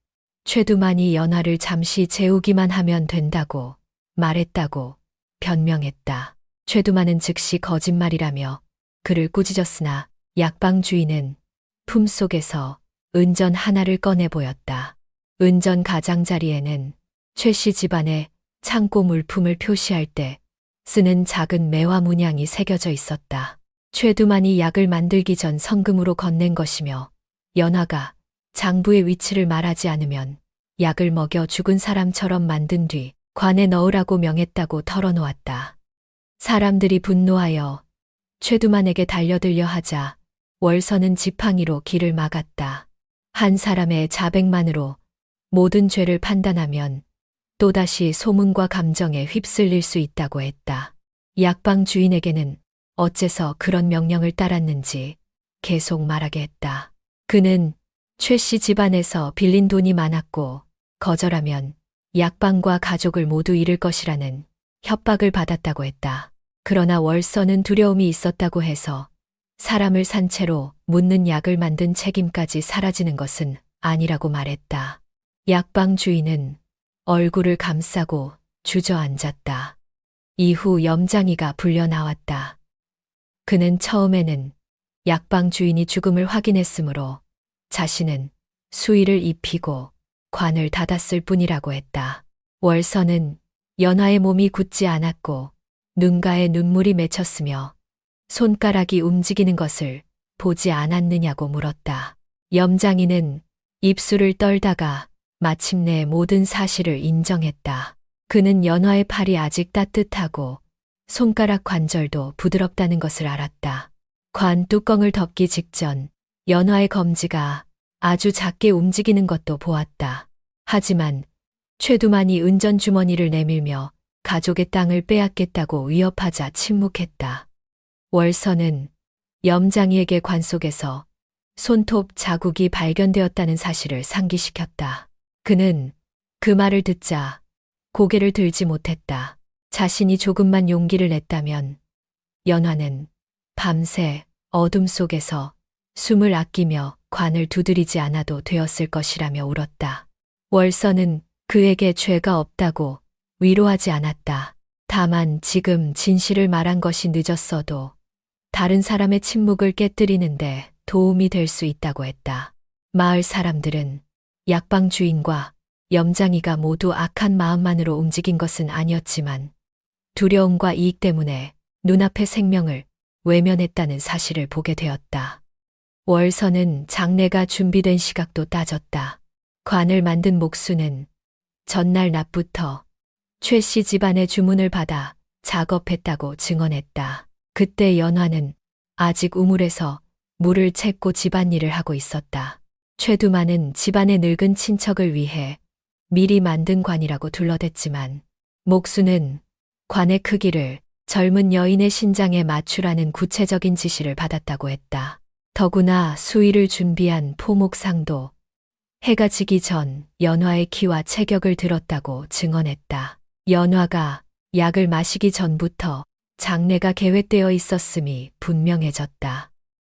최두만이 연화를 잠시 재우기만 하면 된다고 말했다고 변명했다. 최두만은 즉시 거짓말이라며 그를 꾸짖었으나 약방 주인은 품속에서 은전 하나를 꺼내 보였다. 은전 가장자리에는 최 씨 집안의 창고 물품을 표시할 때 쓰는 작은 매화 문양이 새겨져 있었다. 최두만이 약을 만들기 전 성금으로 건넨 것이며 연화가 장부의 위치를 말하지 않으면 약을 먹여 죽은 사람처럼 만든 뒤 관에 넣으라고 명했다고 털어놓았다. 사람들이 분노하여 최두만에게 달려들려 하자 월선은 지팡이로 길을 막았다. 한 사람의 자백만으로 모든 죄를 판단하면 또다시 소문과 감정에 휩쓸릴 수 있다고 했다. 약방 주인에게는 어째서 그런 명령을 따랐는지 계속 말하게 했다. 그는 최 씨 집안에서 빌린 돈이 많았고 거절하면 약방과 가족을 모두 잃을 것이라는 협박을 받았다고 했다. 그러나 월선은 두려움이 있었다고 해서 사람을 산 채로 묻는 약을 만든 책임까지 사라지는 것은 아니라고 말했다. 약방 주인은 얼굴을 감싸고 주저앉았다. 이후 염장이가 불려 나왔다. 그는 처음에는 약방 주인이 죽음을 확인했으므로 자신은 수의를 입히고 관을 닫았을 뿐이라고 했다. 월선은 연화의 몸이 굳지 않았고 눈가에 눈물이 맺혔으며 손가락이 움직이는 것을 보지 않았느냐고 물었다. 염장이는 입술을 떨다가 마침내 모든 사실을 인정했다. 그는 연화의 팔이 아직 따뜻하고 손가락 관절도 부드럽다는 것을 알았다. 관 뚜껑을 덮기 직전 연화의 검지가 아주 작게 움직이는 것도 보았다. 하지만 최두만이 은전 주머니를 내밀며 가족의 땅을 빼앗겠다고 위협하자 침묵했다. 월서는 염장이에게 관 속에서 손톱 자국이 발견되었다는 사실을 상기시켰다. 그는 그 말을 듣자 고개를 들지 못했다. 자신이 조금만 용기를 냈다면 연화는 밤새 어둠 속에서 숨을 아끼며 관을 두드리지 않아도 되었을 것이라며 울었다. 월서는 그에게 죄가 없다고 위로하지 않았다. 다만 지금 진실을 말한 것이 늦었어도 다른 사람의 침묵을 깨뜨리는데 도움이 될 수 있다고 했다. 마을 사람들은 약방 주인과 염장이가 모두 악한 마음만으로 움직인 것은 아니었지만 두려움과 이익 때문에 눈앞의 생명을 외면했다는 사실을 보게 되었다. 월서는 장례가 준비된 시각도 따졌다. 관을 만든 목수는 전날 낮부터 최 씨 집안의 주문을 받아 작업했다고 증언했다. 그때 연화는 아직 우물에서 물을 채고 집안일을 하고 있었다. 최두만은 집안의 늙은 친척을 위해 미리 만든 관이라고 둘러댔지만 목수는 관의 크기를 젊은 여인의 신장에 맞추라는 구체적인 지시를 받았다고 했다. 더구나 수의를 준비한 포목상도 해가 지기 전 연화의 키와 체격을 들었다고 증언했다. 연화가 약을 마시기 전부터 장례가 계획되어 있었음이 분명해졌다.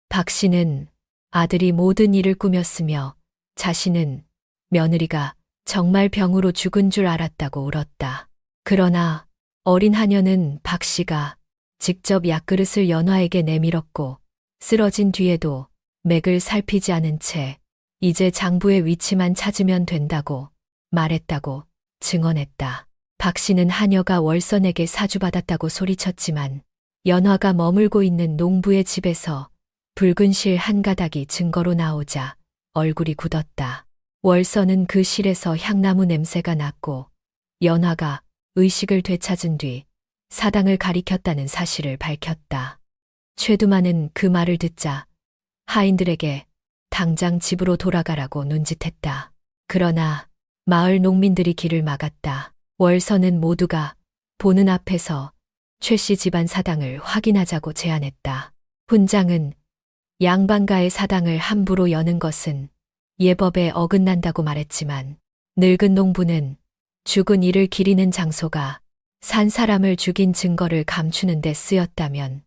박 씨는 아들이 모든 일을 꾸몄으며 자신은 며느리가 정말 병으로 죽은 줄 알았다고 울었다. 그러나 어린 하녀는 박 씨가 직접 약그릇을 연화에게 내밀었고 쓰러진 뒤에도 맥을 살피지 않은 채 이제 장부의 위치만 찾으면 된다고 말했다고 증언했다. 박 씨는 하녀가 월선에게 사주받았다고 소리쳤지만 연화가 머물고 있는 농부의 집에서 붉은 실 한 가닥이 증거로 나오자 얼굴이 굳었다. 월선은 그 실에서 향나무 냄새가 났고 연화가 의식을 되찾은 뒤 사당을 가리켰다는 사실을 밝혔다. 최두만은 그 말을 듣자 하인들에게 당장 집으로 돌아가라고 눈짓했다. 그러나 마을 농민들이 길을 막았다. 월선은 모두가 보는 앞에서 최 씨 집안 사당을 확인하자고 제안했다. 훈장은 양반가의 사당을 함부로 여는 것은 예법에 어긋난다고 말했지만 늙은 농부는 죽은 이를 기리는 장소가 산 사람을 죽인 증거를 감추는 데 쓰였다면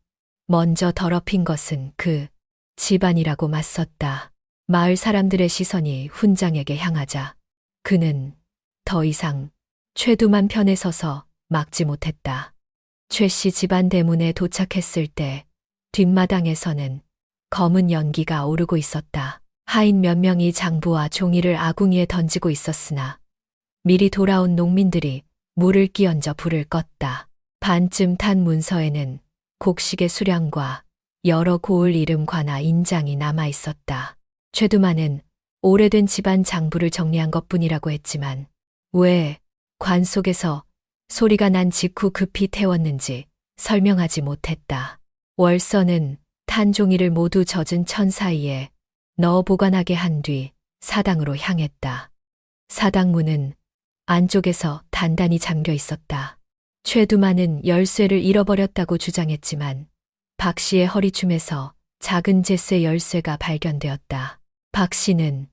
먼저 더럽힌 것은 그 집안이라고 맞섰다. 마을 사람들의 시선이 훈장에게 향하자 그는 더 이상 최두만 편에 서서 막지 못했다. 최 씨 집안 대문에 도착했을 때 뒷마당에서는 검은 연기가 오르고 있었다. 하인 몇 명이 장부와 종이를 아궁이에 던지고 있었으나 미리 돌아온 농민들이 물을 끼얹어 불을 껐다. 반쯤 탄 문서에는 곡식의 수량과 여러 고을 이름과나 인장이 남아 있었다. 최두만은 오래된 집안 장부를 정리한 것뿐이라고 했지만 왜 관 속에서 소리가 난 직후 급히 태웠는지 설명하지 못했다. 월서는 탄 종이를 모두 젖은 천 사이에 넣어 보관하게 한 뒤 사당으로 향했다. 사당 문은 안쪽에서 단단히 잠겨 있었다. 최두만은 열쇠를 잃어버렸다고 주장했지만 박 씨의 허리춤에서 작은 제쇠 열쇠가 발견되었다. 박 씨는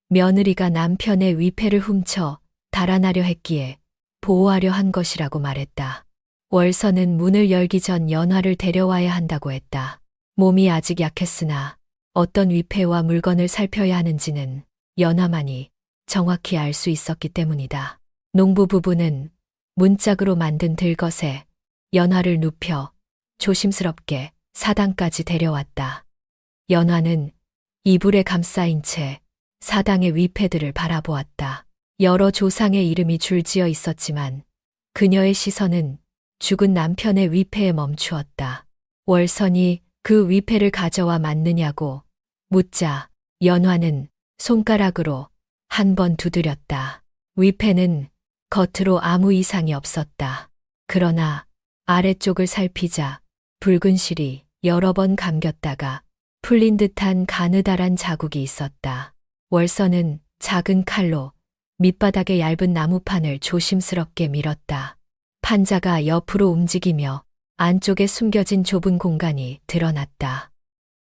며느리가 남편의 위패를 훔쳐 달아나려 했기에 보호하려 한 것이라고 말했다. 월서는 문을 열기 전 연화를 데려와야 한다고 했다. 몸이 아직 약했으나 어떤 위패와 물건을 살펴야 하는지는 연화만이 정확히 알 수 있었기 때문이다. 농부 부부는 문짝으로 만든 들것에 연화를 눕혀 조심스럽게 사당까지 데려왔다. 연화는 이불에 감싸인 채 사당의 위패들을 바라보았다. 여러 조상의 이름이 줄지어 있었지만 그녀의 시선은 죽은 남편의 위패에 멈추었다. 월선이 그 위패를 가져와 맞느냐고 묻자 연화는 손가락으로 한 번 두드렸다. 위패는 겉으로 아무 이상이 없었다. 그러나 아래쪽을 살피자 붉은 실이 여러 번 감겼다가 풀린 듯한 가느다란 자국이 있었다. 월선은 작은 칼로 밑바닥의 얇은 나무판을 조심스럽게 밀었다. 판자가 옆으로 움직이며 안쪽에 숨겨진 좁은 공간이 드러났다.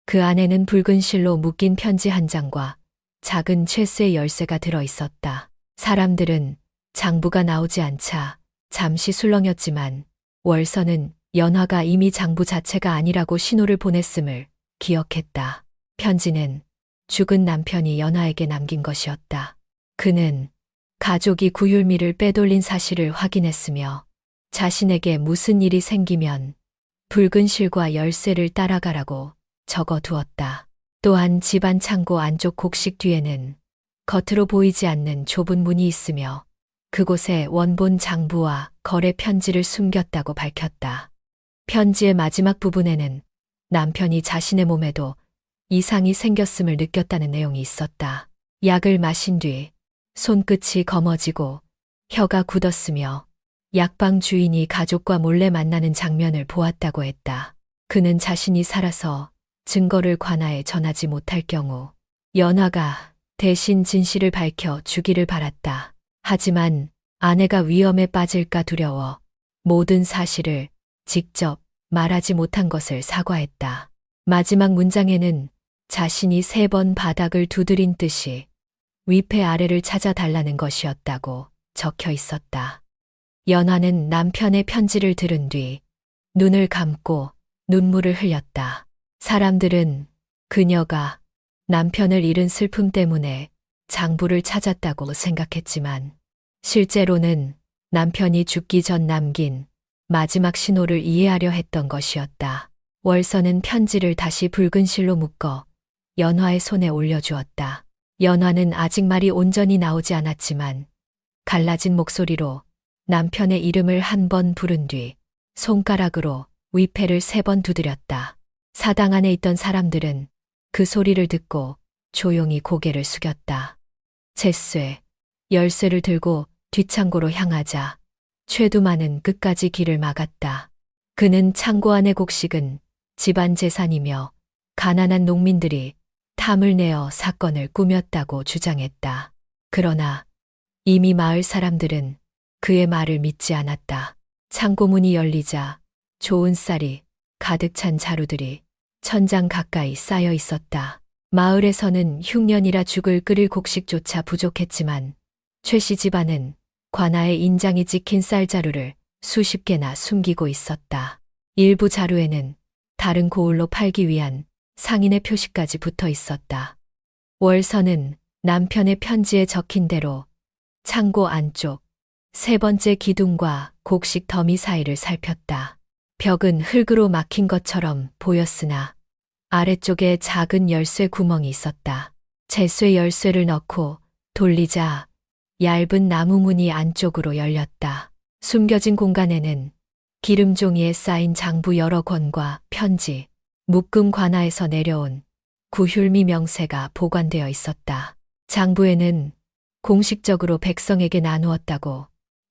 그 안에는 붉은 실로 묶인 편지 한 장과 작은 최쇠 열쇠가 들어 있었다. 사람들은 장부가 나오지 않자 잠시 술렁였지만 월서는 연화가 이미 장부 자체가 아니라고 신호를 보냈음을 기억했다. 편지는 죽은 남편이 연화에게 남긴 것이었다. 그는 가족이 구휼미를 빼돌린 사실을 확인했으며 자신에게 무슨 일이 생기면 붉은 실과 열쇠를 따라가라고 적어두었다. 또한 집안 창고 안쪽 곡식 뒤에는 겉으로 보이지 않는 좁은 문이 있으며 그곳에 원본 장부와 거래 편지를 숨겼다고 밝혔다. 편지의 마지막 부분에는 남편이 자신의 몸에도 이상이 생겼음을 느꼈다는 내용이 있었다. 약을 마신 뒤 손끝이 검어지고 혀가 굳었으며 약방 주인이 가족과 몰래 만나는 장면을 보았다고 했다. 그는 자신이 살아서 증거를 관아에 전하지 못할 경우 연화가 대신 진실을 밝혀 주기를 바랐다. 하지만 아내가 위험에 빠질까 두려워 모든 사실을 직접 말하지 못한 것을 사과했다. 마지막 문장에는 자신이 3번 바닥을 두드린 뜻이 위패 아래를 찾아달라는 것이었다고 적혀 있었다. 연화는 남편의 편지를 들은 뒤 눈을 감고 눈물을 흘렸다. 사람들은 그녀가 남편을 잃은 슬픔 때문에 장부를 찾았다고 생각했지만 실제로는 남편이 죽기 전 남긴 마지막 신호를 이해하려 했던 것이었다. 월서는 편지를 다시 붉은 실로 묶어 연화의 손에 올려주었다. 연화는 아직 말이 온전히 나오지 않았지만 갈라진 목소리로 남편의 이름을 한 번 부른 뒤 손가락으로 위패를 3번 두드렸다. 사당 안에 있던 사람들은 그 소리를 듣고 조용히 고개를 숙였다. 채쇠, 열쇠를 들고 뒷창고로 향하자 최두만은 끝까지 길을 막았다. 그는 창고 안의 곡식은 집안 재산이며 가난한 농민들이 탐을 내어 사건을 꾸몄다고 주장했다. 그러나 이미 마을 사람들은 그의 말을 믿지 않았다. 창고 문이 열리자 좋은 쌀이 가득 찬 자루들이 천장 가까이 쌓여 있었다. 마을에서는 흉년이라 죽을 끓일 곡식조차 부족했지만 최씨 집안은 관아의 인장이 찍힌 쌀자루를 수십 개나 숨기고 있었다. 일부 자루에는 다른 고을로 팔기 위한 상인의 표시까지 붙어 있었다. 월서는 남편의 편지에 적힌 대로 창고 안쪽 3번째 기둥과 곡식 더미 사이를 살폈다. 벽은 흙으로 막힌 것처럼 보였으나 아래쪽에 작은 열쇠 구멍이 있었다. 채쇠 열쇠를 넣고 돌리자 얇은 나무 문이 안쪽으로 열렸다. 숨겨진 공간에는 기름 종이에 쌓인 장부 여러 권과 편지, 묶음 관아에서 내려온 구휼미 명세가 보관되어 있었다. 장부에는 공식적으로 백성에게 나누었다고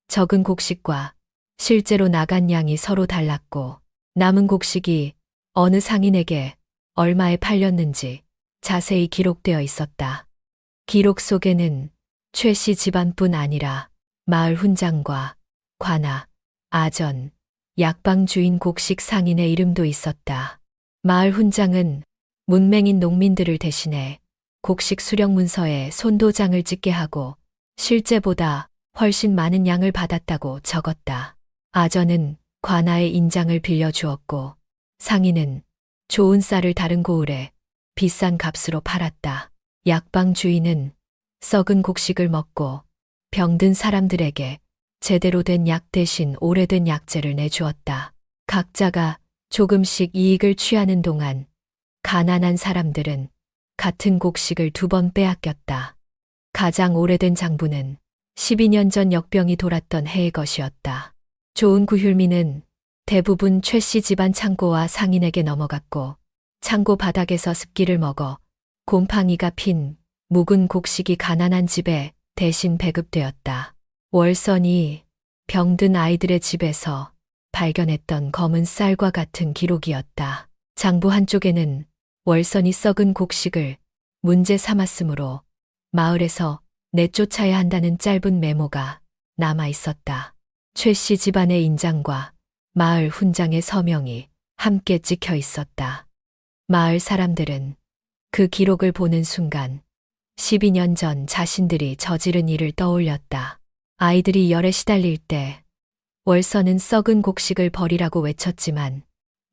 적은 곡식과 실제로 나간 양이 서로 달랐고 남은 곡식이 어느 상인에게 얼마에 팔렸는지 자세히 기록되어 있었다. 기록 속에는 최씨 집안뿐 아니라 마을 훈장과 관아, 아전, 약방 주인 곡식 상인의 이름도 있었다. 마을 훈장은 문맹인 농민들을 대신해 곡식 수령 문서에 손도장을 찍게 하고 실제보다 훨씬 많은 양을 받았다고 적었다. 아전은 관아의 인장을 빌려주었고 상인은 좋은 쌀을 다른 고을에 비싼 값으로 팔았다. 약방 주인은 썩은 곡식을 먹고 병든 사람들에게 제대로 된 약 대신 오래된 약재를 내주었다. 각자가 조금씩 이익을 취하는 동안 가난한 사람들은 같은 곡식을 2번 빼앗겼다. 가장 오래된 장부는 12년 전 역병이 돌았던 해의 것이었다. 좋은 구휼미는 대부분 최씨 집안 창고와 상인에게 넘어갔고 창고 바닥에서 습기를 먹어 곰팡이가 핀 묵은 곡식이 가난한 집에 대신 배급되었다. 월선이 병든 아이들의 집에서 발견했던 검은 쌀과 같은 기록이었다. 장부 한쪽에는 월선이 썩은 곡식을 문제 삼았으므로 마을에서 내쫓아야 한다는 짧은 메모가 남아 있었다. 최씨 집안의 인장과 마을 훈장의 서명이 함께 찍혀 있었다. 마을 사람들은 그 기록을 보는 순간 12년 전 자신들이 저지른 일을 떠올렸다. 아이들이 열에 시달릴 때 월선은 썩은 곡식을 버리라고 외쳤지만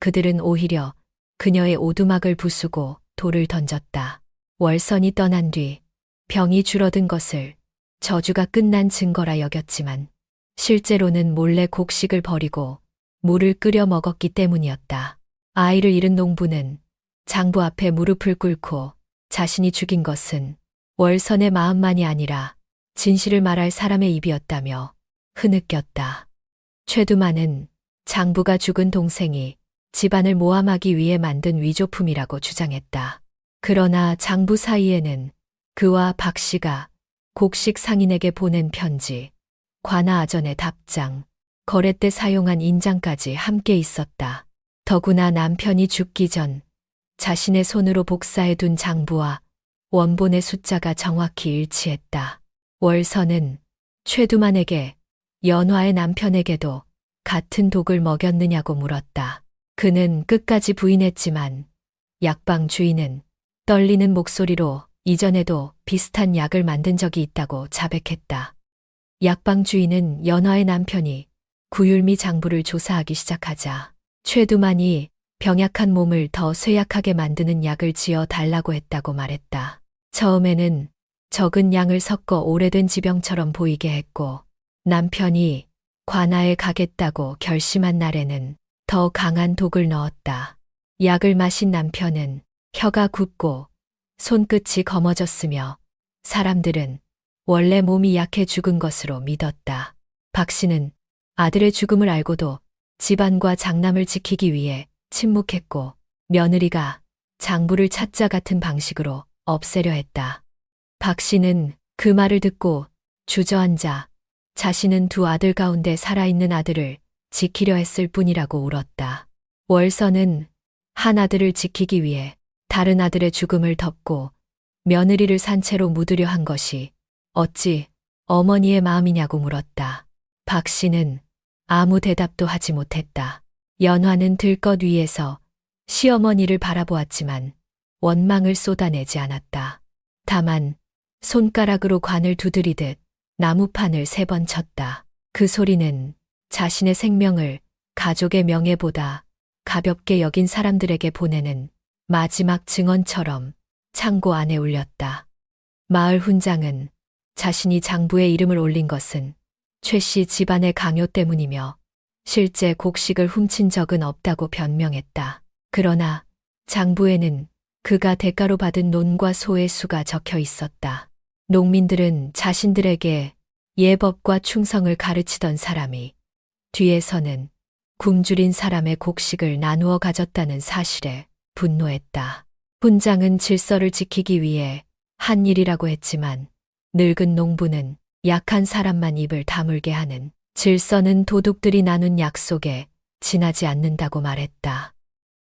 그들은 오히려 그녀의 오두막을 부수고 돌을 던졌다. 월선이 떠난 뒤 병이 줄어든 것을 저주가 끝난 증거라 여겼지만 실제로는 몰래 곡식을 버리고 물을 끓여 먹었기 때문이었다. 아이를 잃은 농부는 장부 앞에 무릎을 꿇고 자신이 죽인 것은 월선의 마음만이 아니라 진실을 말할 사람의 입이었다며 흐느꼈다. 최두만은 장부가 죽은 동생이 집안을 모함하기 위해 만든 위조품이라고 주장했다. 그러나 장부 사이에는 그와 박 씨가 곡식 상인에게 보낸 편지, 관아 아전의 답장, 거래 때 사용한 인장까지 함께 있었다. 더구나 남편이 죽기 전 자신의 손으로 복사해둔 장부와 원본의 숫자가 정확히 일치했다. 월선은 최두만에게 연화의 남편에게도 같은 독을 먹였느냐고 물었다. 그는 끝까지 부인했지만 약방 주인은 떨리는 목소리로 이전에도 비슷한 약을 만든 적이 있다고 자백했다. 약방 주인은 연화의 남편이 구율미 장부를 조사하기 시작하자 최두만이 병약한 몸을 더 쇠약하게 만드는 약을 지어 달라고 했다고 말했다. 처음에는 적은 양을 섞어 오래된 지병처럼 보이게 했고 남편이 관아에 가겠다고 결심한 날에는 더 강한 독을 넣었다. 약을 마신 남편은 혀가 굽고 손끝이 검어졌으며 사람들은 원래 몸이 약해 죽은 것으로 믿었다. 박 씨는 아들의 죽음을 알고도 집안과 장남을 지키기 위해 침묵했고 며느리가 장부를 찾자 같은 방식으로 없애려 했다. 박 씨는 그 말을 듣고 주저앉아 자신은 두 아들 가운데 살아있는 아들을 지키려 했을 뿐이라고 울었다. 월선은 한 아들을 지키기 위해 다른 아들의 죽음을 덮고 며느리를 산채로 묻으려 한 것이 어찌 어머니의 마음이냐고 물었다. 박 씨는 아무 대답도 하지 못했다. 연화는 들것 위에서 시어머니를 바라보았지만 원망을 쏟아내지 않았다. 다만 손가락으로 관을 두드리듯 나무판을 3번 쳤다. 그 소리는 자신의 생명을 가족의 명예보다 가볍게 여긴 사람들에게 보내는 마지막 증언처럼 창고 안에 울렸다. 마을 훈장은 자신이 장부에 이름을 올린 것은 최 씨 집안의 강요 때문이며 실제 곡식을 훔친 적은 없다고 변명했다. 그러나 장부에는 그가 대가로 받은 논과 소의 수가 적혀 있었다. 농민들은 자신들에게 예법과 충성을 가르치던 사람이 뒤에서는 굶주린 사람의 곡식을 나누어 가졌다는 사실에 분노했다. 훈장은 질서를 지키기 위해 한 일이라고 했지만 늙은 농부는 약한 사람만 입을 다물게 하는 질서는 도둑들이 나눈 약속에 지나지 않는다고 말했다.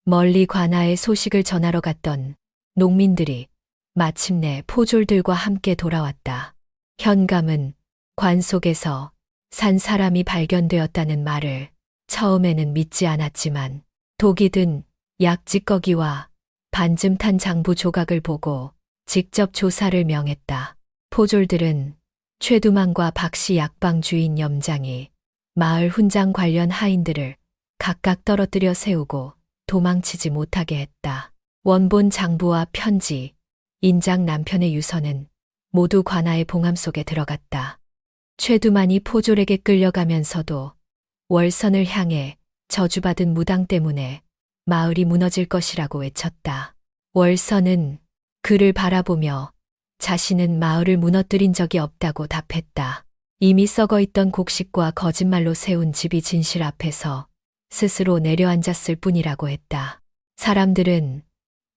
멀리 관아의 소식을 전하러 갔던 농민들이 마침내 포졸들과 함께 돌아왔다. 현감은 관 속에서 산 사람이 발견되었다는 말을 처음에는 믿지 않았지만 독이 든 약찌꺼기와 반쯤 탄 장부 조각을 보고 직접 조사를 명했다. 포졸들은 최두만과 박씨 약방 주인 염장이 마을 훈장 관련 하인들을 각각 떨어뜨려 세우고 도망치지 못하게 했다. 원본 장부와 편지, 인장 남편의 유서는 모두 관아의 봉함 속에 들어갔다. 최두만이 포졸에게 끌려가면서도 월선을 향해 저주받은 무당 때문에 마을이 무너질 것이라고 외쳤다. 월선은 그를 바라보며 자신은 마을을 무너뜨린 적이 없다고 답했다. 이미 썩어있던 곡식과 거짓말로 세운 집이 진실 앞에서 스스로 내려앉았을 뿐이라고 했다. 사람들은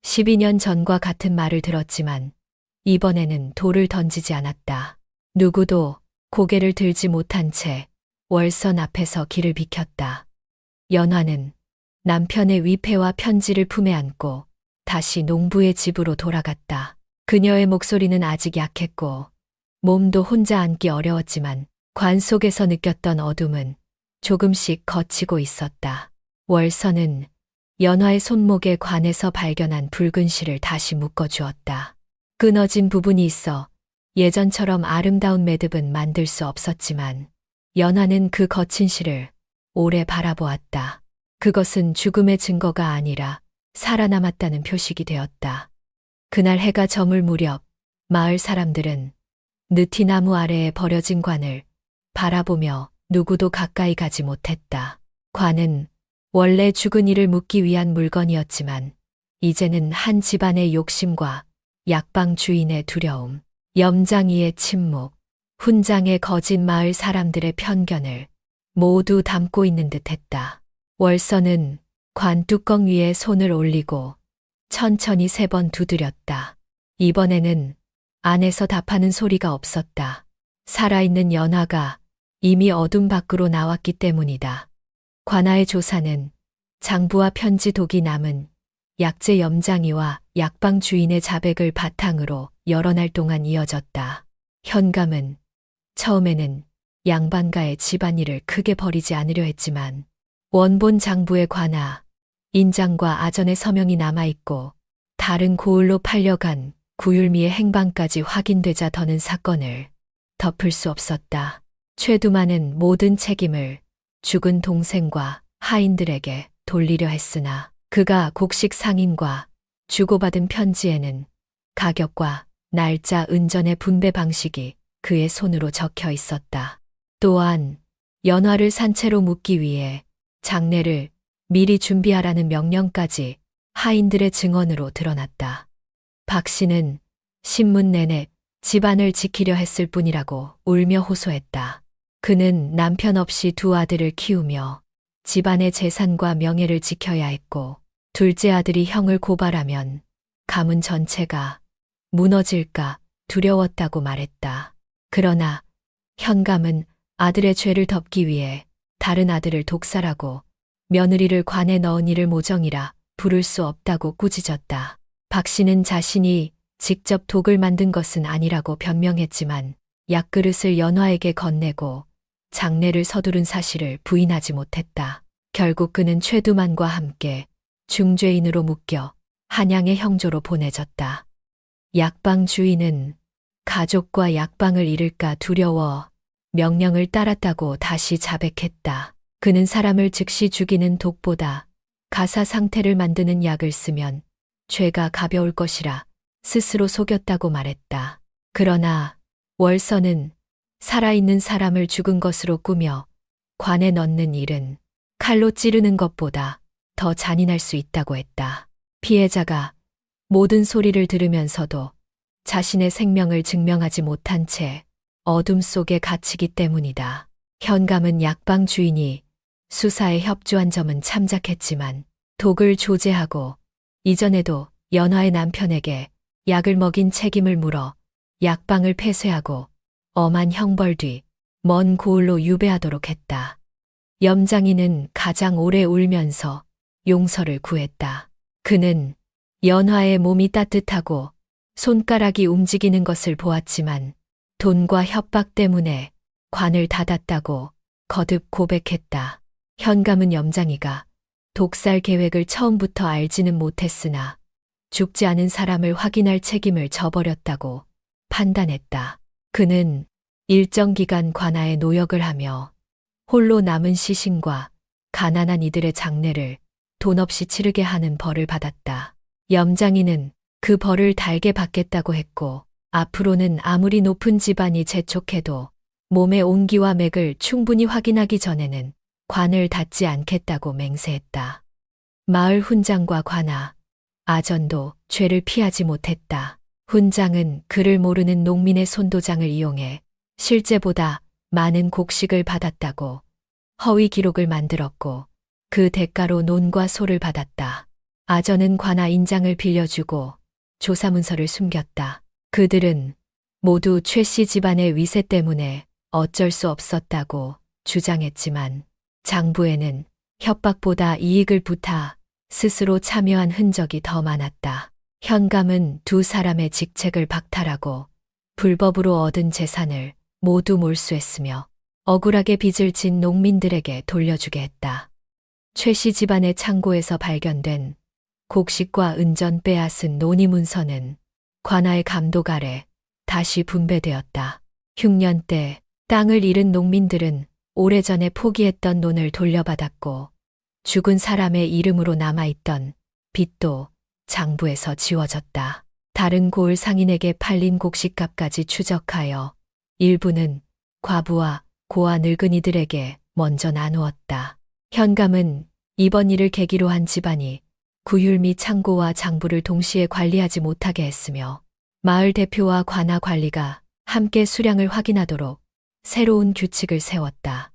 12년 전과 같은 말을 들었지만 이번에는 돌을 던지지 않았다. 누구도 고개를 들지 못한 채 월선 앞에서 길을 비켰다. 연화는 남편의 위패와 편지를 품에 안고 다시 농부의 집으로 돌아갔다. 그녀의 목소리는 아직 약했고 몸도 혼자 앉기 어려웠지만 관 속에서 느꼈던 어둠은 조금씩 걷히고 있었다. 월선은 연화의 손목에 관에서 발견한 붉은 실을 다시 묶어주었다. 끊어진 부분이 있어 예전처럼 아름다운 매듭은 만들 수 없었지만 연화는 그 거친 실을 오래 바라보았다. 그것은 죽음의 증거가 아니라 살아남았다는 표식이 되었다. 그날 해가 저물 무렵 마을 사람들은 느티나무 아래에 버려진 관을 바라보며 누구도 가까이 가지 못했다. 관은 원래 죽은 이를 묻기 위한 물건이었지만 이제는 한 집안의 욕심과 약방 주인의 두려움, 염장이의 침묵, 훈장의 거짓 마을 사람들의 편견을 모두 담고 있는 듯했다. 월선은 관 뚜껑 위에 손을 올리고 천천히 3번 두드렸다. 이번에는 안에서 답하는 소리가 없었다. 살아있는 연화가 이미 어둠 밖으로 나왔기 때문이다. 관아의 조사는 장부와 편지 독이 남은 약재 염장이와 약방 주인의 자백을 바탕으로 여러 날 동안 이어졌다. 현감은 처음에는 양반가의 집안일을 크게 벌이지 않으려 했지만 원본 장부의 관아, 인장과 아전의 서명이 남아있고 다른 고을로 팔려간 구율미의 행방까지 확인되자 더는 사건을 덮을 수 없었다. 최두만은 모든 책임을 죽은 동생과 하인들에게 돌리려 했으나 그가 곡식 상인과 주고받은 편지에는 가격과 날짜 은전의 분배 방식이 그의 손으로 적혀 있었다. 또한 연화를 산채로 묻기 위해 장례를 미리 준비하라는 명령까지 하인들의 증언으로 드러났다. 박 씨는 신문 내내 집안을 지키려 했을 뿐이라고 울며 호소했다. 그는 남편 없이 2 아들을 키우며 집안의 재산과 명예를 지켜야 했고 둘째 아들이 형을 고발하면 가문 전체가 무너질까 두려웠다고 말했다. 그러나 현감은 아들의 죄를 덮기 위해 다른 아들을 독살하고 며느리를 관에 넣은 이를 모정이라 부를 수 없다고 꾸짖었다. 박 씨는 자신이 직접 독을 만든 것은 아니라고 변명했지만 약그릇을 연화에게 건네고 장례를 서두른 사실을 부인하지 못했다. 결국 그는 최두만과 함께 중죄인으로 묶여 한양의 형조로 보내졌다. 약방 주인은 가족과 약방을 잃을까 두려워 명령을 따랐다고 다시 자백했다. 그는 사람을 즉시 죽이는 독보다 가사 상태를 만드는 약을 쓰면 죄가 가벼울 것이라 스스로 속였다고 말했다. 그러나 월선은 살아있는 사람을 죽은 것으로 꾸며 관에 넣는 일은 칼로 찌르는 것보다 더 잔인할 수 있다고 했다. 피해자가 모든 소리를 들으면서도 자신의 생명을 증명하지 못한 채 어둠 속에 갇히기 때문이다. 현감은 약방 주인이 수사에 협조한 점은 참작했지만 독을 조제하고 이전에도 연화의 남편에게 약을 먹인 책임을 물어 약방을 폐쇄하고 엄한 형벌 뒤 먼 고을로 유배하도록 했다. 염장이는 가장 오래 울면서 용서를 구했다. 그는 연화의 몸이 따뜻하고 손가락이 움직이는 것을 보았지만 돈과 협박 때문에 관을 닫았다고 거듭 고백했다. 현감은 염장이가 독살 계획을 처음부터 알지는 못했으나 죽지 않은 사람을 확인할 책임을 져버렸다고 판단했다. 그는 일정 기간 관아에 노역을 하며 홀로 남은 시신과 가난한 이들의 장례를 돈 없이 치르게 하는 벌을 받았다. 염장이는 그 벌을 달게 받겠다고 했고 앞으로는 아무리 높은 집안이 재촉해도 몸의 온기와 맥을 충분히 확인하기 전에는 관을 닫지 않겠다고 맹세했다. 마을 훈장과 관아, 아전도 죄를 피하지 못했다. 훈장은 그를 모르는 농민의 손도장을 이용해 실제보다 많은 곡식을 받았다고 허위 기록을 만들었고 그 대가로 논과 소를 받았다. 아전은 관아 인장을 빌려주고 조사문서를 숨겼다. 그들은 모두 최 씨 집안의 위세 때문에 어쩔 수 없었다고 주장했지만 장부에는 협박보다 이익을 부타 스스로 참여한 흔적이 더 많았다. 현감은 2 사람의 직책을 박탈하고 불법으로 얻은 재산을 모두 몰수했으며 억울하게 빚을 진 농민들에게 돌려주게 했다. 최 씨 집안의 창고에서 발견된 곡식과 은전 빼앗은 논의 문서는 관아의 감독 아래 다시 분배되었다. 흉년 때 땅을 잃은 농민들은 오래전에 포기했던 논을 돌려받았고 죽은 사람의 이름으로 남아있던 빚도 장부에서 지워졌다. 다른 고을 상인에게 팔린 곡식값까지 추적하여 일부는 과부와 고아 늙은이들에게 먼저 나누었다. 현감은 이번 일을 계기로 한 집안이 구휼 및 창고와 장부를 동시에 관리하지 못하게 했으며 마을 대표와 관아 관리가 함께 수량을 확인하도록 새로운 규칙을 세웠다.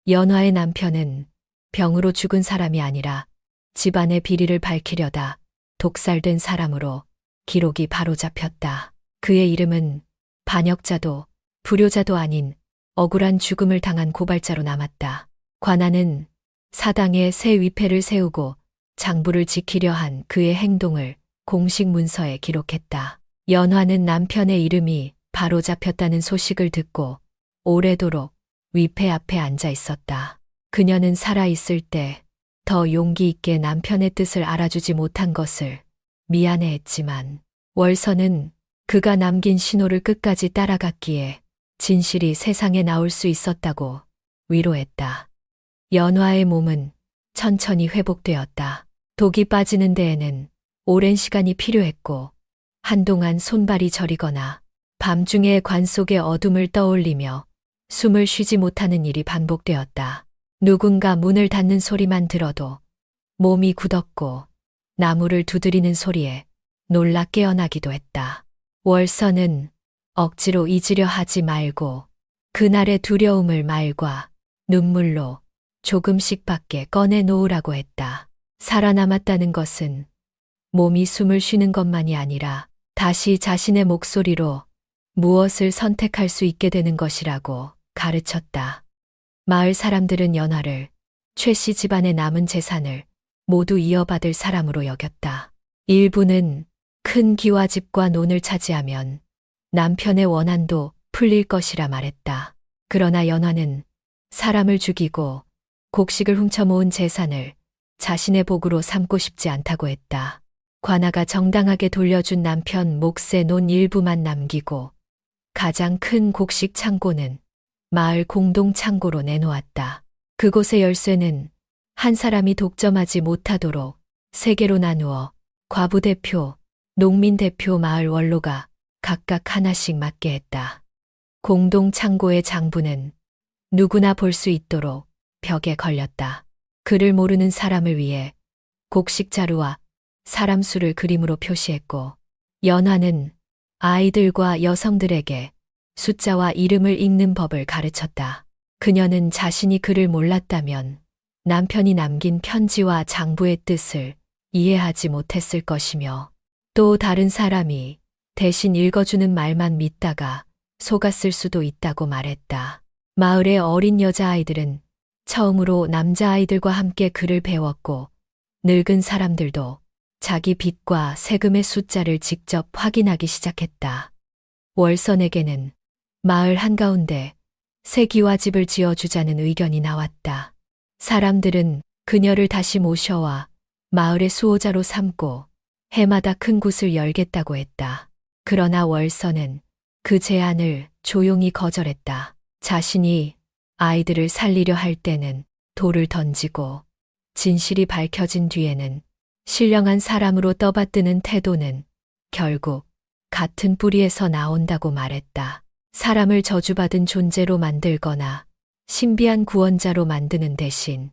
연화의 남편은 병으로 죽은 사람이 아니라 집안의 비리를 밝히려다 독살된 사람으로 기록이 바로잡혔다. 그의 이름은 반역자도 불효자도 아닌 억울한 죽음을 당한 고발자로 남았다. 관아는 사당에 새 위패를 세우고 장부를 지키려 한 그의 행동을 공식 문서에 기록했다. 연화는 남편의 이름이 바로잡혔다는 소식을 듣고 오래도록 위패 앞에 앉아 있었다. 그녀는 살아있을 때 더 용기 있게 남편의 뜻을 알아주지 못한 것을 미안해했지만 월서는 그가 남긴 신호를 끝까지 따라갔기에 진실이 세상에 나올 수 있었다고 위로했다. 연화의 몸은 천천히 회복되었다. 독이 빠지는 데에는 오랜 시간이 필요했고 한동안 손발이 저리거나 밤중에 관 속의 어둠을 떠올리며 숨을 쉬지 못하는 일이 반복되었다. 누군가 문을 닫는 소리만 들어도 몸이 굳었고 나무를 두드리는 소리에 놀라 깨어나기도 했다. 월서는 억지로 잊으려 하지 말고 그날의 두려움을 말과 눈물로 조금씩밖에 꺼내 놓으라고 했다. 살아남았다는 것은 몸이 숨을 쉬는 것만이 아니라 다시 자신의 목소리로 무엇을 선택할 수 있게 되는 것이라고 가르쳤다. 마을 사람들은 연화를 최 씨 집안의 남은 재산을 모두 이어받을 사람으로 여겼다. 일부는 큰 기와집과 논을 차지하면 남편의 원한도 풀릴 것이라 말했다. 그러나 연화는 사람을 죽이고 곡식을 훔쳐모은 재산을 자신의 복으로 삼고 싶지 않다고 했다. 관아가 정당하게 돌려준 남편 몫의 논 일부만 남기고 가장 큰 곡식 창고는 마을 공동 창고로 내놓았다. 그곳의 열쇠는 한 사람이 독점하지 못하도록 세 개로 나누어 과부 대표, 농민 대표, 마을 원로가 각각 하나씩 맡게 했다. 공동 창고의 장부는 누구나 볼 수 있도록 벽에 걸렸다. 글을 모르는 사람을 위해 곡식 자루와 사람 수를 그림으로 표시했고 연화는 아이들과 여성들에게 숫자와 이름을 읽는 법을 가르쳤다. 그녀는 자신이 글을 몰랐다면 남편이 남긴 편지와 장부의 뜻을 이해하지 못했을 것이며 또 다른 사람이 대신 읽어주는 말만 믿다가 속았을 수도 있다고 말했다. 마을의 어린 여자아이들은 처음으로 남자아이들과 함께 글을 배웠고 늙은 사람들도 자기 빚과 세금의 숫자를 직접 확인하기 시작했다. 월선에게는 마을 한가운데 새 기와집을 지어주자는 의견이 나왔다. 사람들은 그녀를 다시 모셔와 마을의 수호자로 삼고 해마다 큰 굿을 열겠다고 했다. 그러나 월선은 그 제안을 조용히 거절했다. 자신이 아이들을 살리려 할 때는 돌을 던지고 진실이 밝혀진 뒤에는 신령한 사람으로 떠받드는 태도는 결국 같은 뿌리에서 나온다고 말했다. 사람을 저주받은 존재로 만들거나 신비한 구원자로 만드는 대신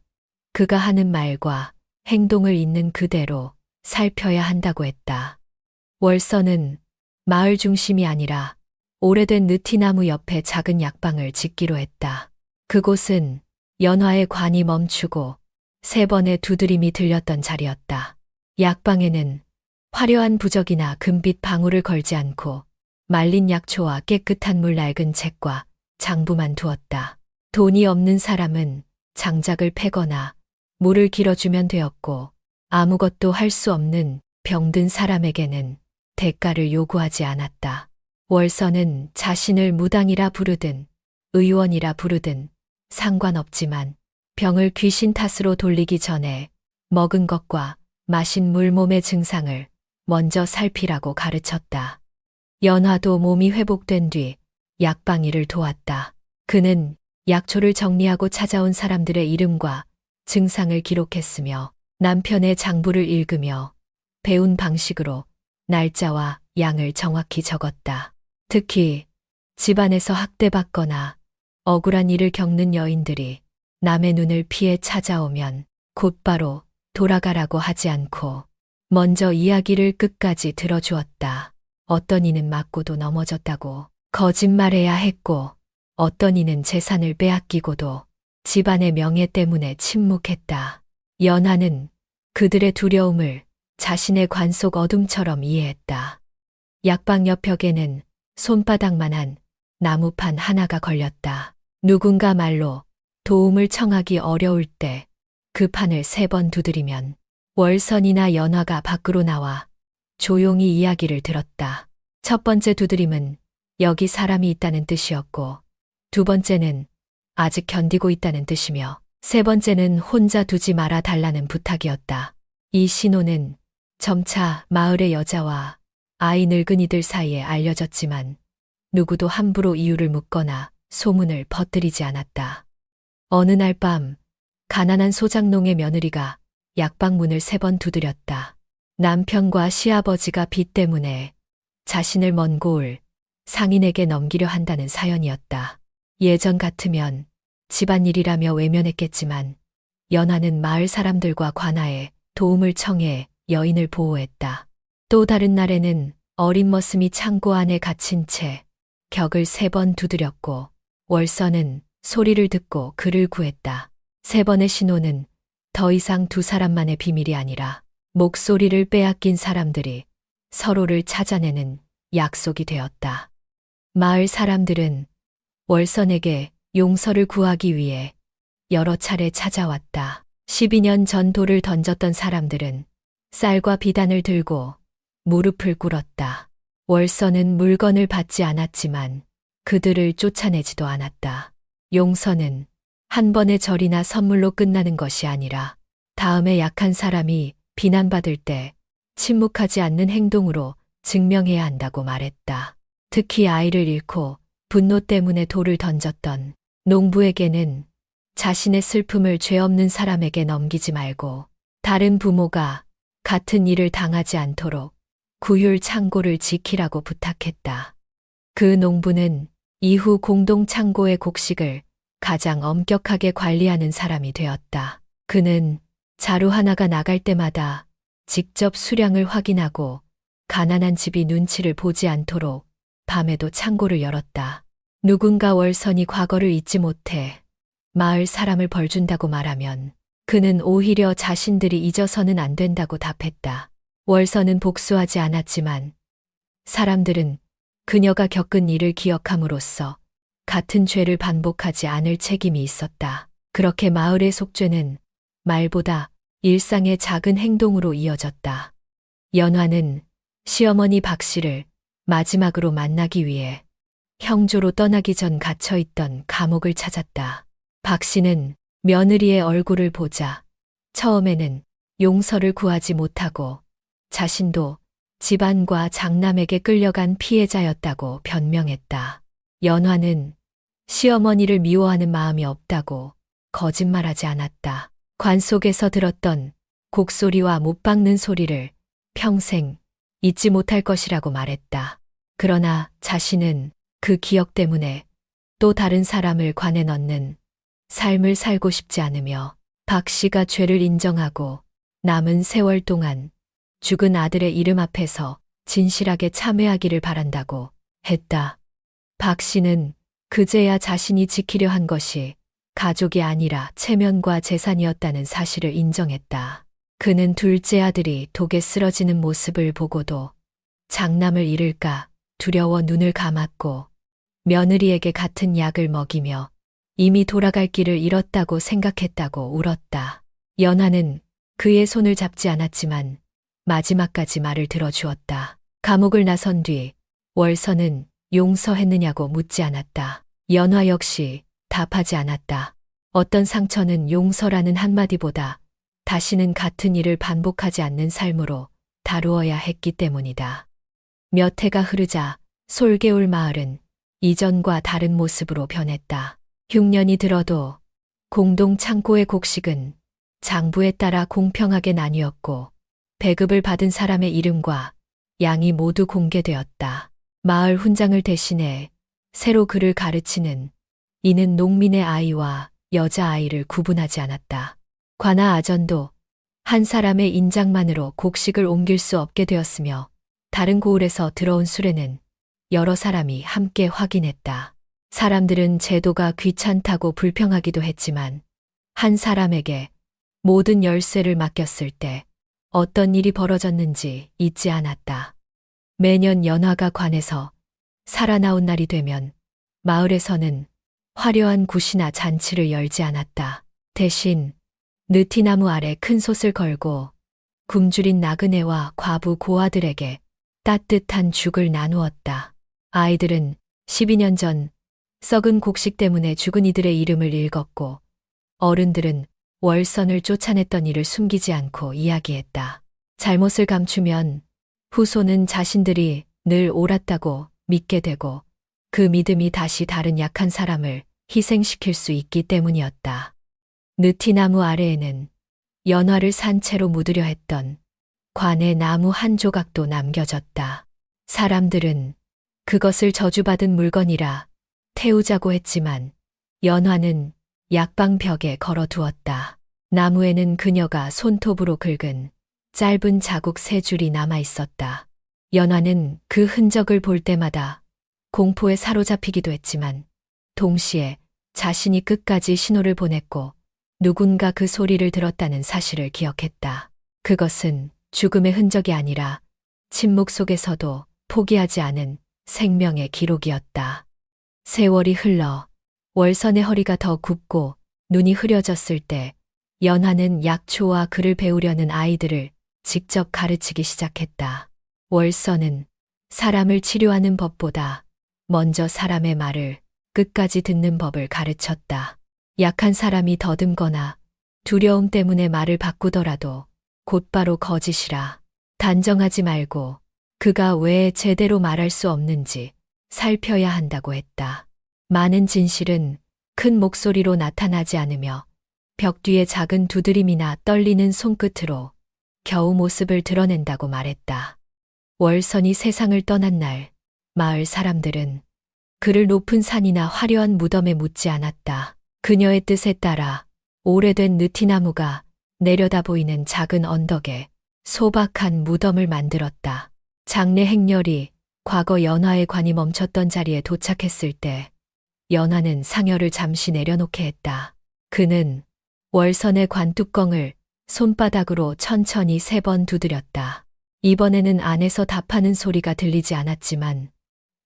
그가 하는 말과 행동을 있는 그대로 살펴야 한다고 했다. 월서는 마을 중심이 아니라 오래된 느티나무 옆에 작은 약방을 짓기로 했다. 그곳은 연화의 관이 멈추고 3번의 두드림이 들렸던 자리였다. 약방에는 화려한 부적이나 금빛 방울을 걸지 않고 말린 약초와 깨끗한 물 낡은 책과 장부만 두었다. 돈이 없는 사람은 장작을 패거나 물을 길어주면 되었고 아무것도 할 수 없는 병든 사람에게는 대가를 요구하지 않았다. 월서는 자신을 무당이라 부르든 의원이라 부르든 상관없지만 병을 귀신 탓으로 돌리기 전에 먹은 것과 마신 물 몸의 증상을 먼저 살피라고 가르쳤다. 연화도 몸이 회복된 뒤 약방일을 도왔다. 그는 약초를 정리하고 찾아온 사람들의 이름과 증상을 기록했으며 남편의 장부를 읽으며 배운 방식으로 날짜와 양을 정확히 적었다. 특히 집안에서 학대받거나 억울한 일을 겪는 여인들이 남의 눈을 피해 찾아오면 곧바로 돌아가라고 하지 않고 먼저 이야기를 끝까지 들어주었다. 어떤 이는 맞고도 넘어졌다고 거짓말해야 했고 어떤 이는 재산을 빼앗기고도 집안의 명예 때문에 침묵했다. 연하는 그들의 두려움을 자신의 관 속 어둠처럼 이해했다. 약방 옆 벽에는 손바닥만한 나무판 하나가 걸렸다. 누군가 말로 도움을 청하기 어려울 때 그 판을 3번 두드리면 월선이나 연화가 밖으로 나와 조용히 이야기를 들었다. 첫 번째 두드림은 여기 사람이 있다는 뜻이었고, 두 번째는 아직 견디고 있다는 뜻이며, 세 번째는 혼자 두지 말아 달라는 부탁이었다. 이 신호는 점차 마을의 여자와 아이 늙은이들 사이에 알려졌지만 누구도 함부로 이유를 묻거나 소문을 퍼뜨리지 않았다. 어느 날 밤 가난한 소장농의 며느리가 약방 문을 3번 두드렸다. 남편과 시아버지가 빚 때문에 자신을 먼 고을 상인에게 넘기려 한다는 사연이었다. 예전 같으면 집안일이라며 외면했겠지만 연하는 마을 사람들과 관하에 도움을 청해 여인을 보호했다. 또 다른 날에는 어린 머슴이 창고 안에 갇힌 채 격을 3번 두드렸고 월선은 소리를 듣고 그를 구했다. 3번의 신호는 더 이상 두 사람만의 비밀이 아니라 목소리를 빼앗긴 사람들이 서로를 찾아내는 약속이 되었다. 마을 사람들은 월선에게 용서를 구하기 위해 여러 차례 찾아왔다. 12년 전 돌을 던졌던 사람들은 쌀과 비단을 들고 무릎을 꿇었다. 월선은 물건을 받지 않았지만 그들을 쫓아내지도 않았다. 용서는 한 번의 절이나 선물로 끝나는 것이 아니라 다음에 약한 사람이 비난받을 때 침묵하지 않는 행동으로 증명해야 한다고 말했다. 특히 아이를 잃고 분노 때문에 돌을 던졌던 농부에게는 자신의 슬픔을 죄 없는 사람에게 넘기지 말고 다른 부모가 같은 일을 당하지 않도록 구휼 창고를 지키라고 부탁했다. 그 농부는 이후 공동 창고의 곡식을 가장 엄격하게 관리하는 사람이 되었다. 그는 자루 하나가 나갈 때마다 직접 수량을 확인하고 가난한 집이 눈치를 보지 않도록 밤에도 창고를 열었다. 누군가 월선이 과거를 잊지 못해 마을 사람을 벌준다고 말하면 그는 오히려 자신들이 잊어서는 안 된다고 답했다. 월선은 복수하지 않았지만 사람들은 그녀가 겪은 일을 기억함으로써 같은 죄를 반복하지 않을 책임이 있었다. 그렇게 마을의 속죄는 말보다 일상의 작은 행동으로 이어졌다. 연화는 시어머니 박 씨를 마지막으로 만나기 위해 형조로 떠나기 전 갇혀있던 감옥을 찾았다. 박 씨는 며느리의 얼굴을 보자 처음에는 용서를 구하지 못하고 자신도 집안과 장남에게 끌려간 피해자였다고 변명했다. 연화는 시어머니를 미워하는 마음이 없다고 거짓말하지 않았다. 관 속에서 들었던 곡소리와 못 박는 소리를 평생 잊지 못할 것이라고 말했다. 그러나 자신은 그 기억 때문에 또 다른 사람을 관에 넣는 삶을 살고 싶지 않으며 박 씨가 죄를 인정하고 남은 세월 동안 죽은 아들의 이름 앞에서 진실하게 참회하기를 바란다고 했다. 박 씨는 그제야 자신이 지키려 한 것이 가족이 아니라 체면과 재산이었다는 사실을 인정했다. 그는 둘째 아들이 독에 쓰러지는 모습을 보고도 장남을 잃을까 두려워 눈을 감았고 며느리에게 같은 약을 먹이며 이미 돌아갈 길을 잃었다고 생각했다고 울었다. 연하는 그의 손을 잡지 않았지만 마지막까지 말을 들어주었다. 감옥을 나선 뒤 월선은 용서했느냐고 묻지 않았다. 연화 역시 답하지 않았다. 어떤 상처는 용서라는 한마디보다 다시는 같은 일을 반복하지 않는 삶으로 다루어야 했기 때문이다. 몇 해가 흐르자 솔개울 마을은 이전과 다른 모습으로 변했다. 흉년이 들어도 공동 창고의 곡식은 장부에 따라 공평하게 나뉘었고 배급을 받은 사람의 이름과 양이 모두 공개되었다. 마을 훈장을 대신해 새로 그를 가르치는 이는 농민의 아이와 여자아이를 구분하지 않았다. 관아 아전도 한 사람의 인장만으로 곡식을 옮길 수 없게 되었으며 다른 고을에서 들어온 수레는 여러 사람이 함께 확인했다. 사람들은 제도가 귀찮다고 불평하기도 했지만 한 사람에게 모든 열쇠를 맡겼을 때 어떤 일이 벌어졌는지 잊지 않았다. 매년 연화가 관에서 살아나온 날이 되면 마을에서는 화려한 굿이나 잔치를 열지 않았다. 대신 느티나무 아래 큰 솥을 걸고 굶주린 나그네와 과부 고아들에게 따뜻한 죽을 나누었다. 아이들은 12년 전 썩은 곡식 때문에 죽은 이들의 이름을 읽었고 어른들은 월선을 쫓아냈던 일을 숨기지 않고 이야기했다. 잘못을 감추면 후손은 자신들이 늘 옳았다고 믿게 되고 그 믿음이 다시 다른 약한 사람을 희생시킬 수 있기 때문이었다. 느티나무 아래에는 연화를 산채로 묻으려 했던 관의 나무 한 조각도 남겨졌다. 사람들은 그것을 저주받은 물건이라 태우자고 했지만 연화는 약방벽에 걸어두었다. 나무에는 그녀가 손톱으로 긁은 짧은 자국 3줄이 남아 있었다. 연화는 그 흔적을 볼 때마다 공포에 사로잡히기도 했지만 동시에 자신이 끝까지 신호를 보냈고 누군가 그 소리를 들었다는 사실을 기억했다. 그것은 죽음의 흔적이 아니라 침묵 속에서도 포기하지 않은 생명의 기록이었다. 세월이 흘러 월선의 허리가 더 굽고 눈이 흐려졌을 때 연화는 약초와 글을 배우려는 아이들을 직접 가르치기 시작했다. 월선은 사람을 치료하는 법보다 먼저 사람의 말을 끝까지 듣는 법을 가르쳤다. 약한 사람이 더듬거나 두려움 때문에 말을 바꾸더라도 곧바로 거짓이라 단정하지 말고 그가 왜 제대로 말할 수 없는지 살펴야 한다고 했다. 많은 진실은 큰 목소리로 나타나지 않으며 벽 뒤의 작은 두드림이나 떨리는 손끝으로 겨우 모습을 드러낸다고 말했다. 월선이 세상을 떠난 날 마을 사람들은 그를 높은 산이나 화려한 무덤에 묻지 않았다. 그녀의 뜻에 따라 오래된 느티나무가 내려다 보이는 작은 언덕에 소박한 무덤을 만들었다. 장례 행렬이 과거 연화의 관이 멈췄던 자리에 도착했을 때 연화는 상여를 잠시 내려놓게 했다. 그는 월선의 관 뚜껑을 손바닥으로 천천히 3번 두드렸다. 이번에는 안에서 답하는 소리가 들리지 않았지만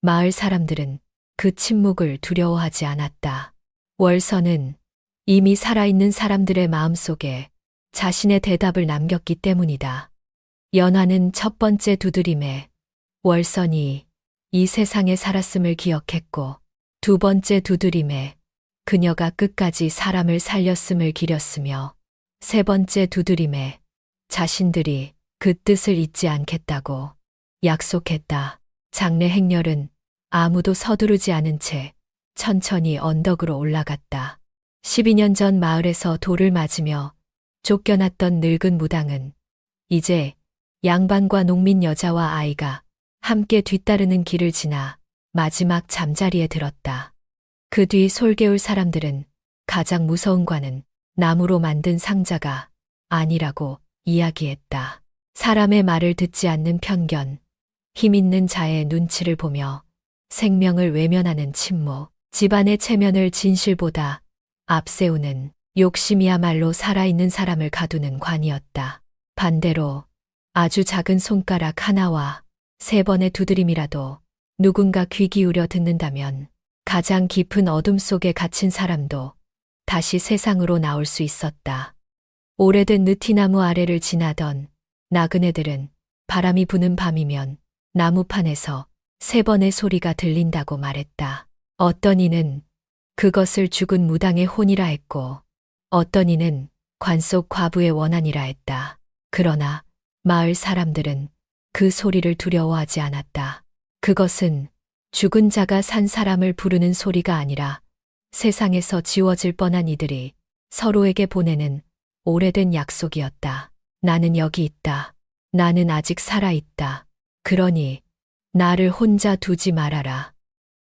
마을 사람들은 그 침묵을 두려워하지 않았다. 월선은 이미 살아있는 사람들의 마음속에 자신의 대답을 남겼기 때문이다. 연화는 첫 번째 두드림에 월선이 이 세상에 살았음을 기억했고 두 번째 두드림에 그녀가 끝까지 사람을 살렸음을 기렸으며 세 번째 두드림에 자신들이 그 뜻을 잊지 않겠다고 약속했다. 장례 행렬은 아무도 서두르지 않은 채 천천히 언덕으로 올라갔다. 12년 전 마을에서 돌을 맞으며 쫓겨났던 늙은 무당은 이제 양반과 농민 여자와 아이가 함께 뒤따르는 길을 지나 마지막 잠자리에 들었다. 그 뒤 솔개울 사람들은 가장 무서운 관은 나무로 만든 상자가 아니라고 이야기했다. 사람의 말을 듣지 않는 편견, 힘 있는 자의 눈치를 보며 생명을 외면하는 침묵, 집안의 체면을 진실보다 앞세우는 욕심이야말로 살아있는 사람을 가두는 관이었다. 반대로 아주 작은 손가락 하나와 3번의 두드림이라도 누군가 귀 기울여 듣는다면 가장 깊은 어둠 속에 갇힌 사람도 다시 세상으로 나올 수 있었다. 오래된 느티나무 아래를 지나던 나그네들은 바람이 부는 밤이면 나무판에서 3번의 소리가 들린다고 말했다. 어떤 이는 그것을 죽은 무당의 혼이라 했고 어떤 이는 관 속 과부의 원한이라 했다. 그러나 마을 사람들은 그 소리를 두려워하지 않았다. 그것은 죽은 자가 산 사람을 부르는 소리가 아니라 세상에서 지워질 뻔한 이들이 서로에게 보내는 오래된 약속이었다. 나는 여기 있다. 나는 아직 살아있다. 그러니 나를 혼자 두지 말아라.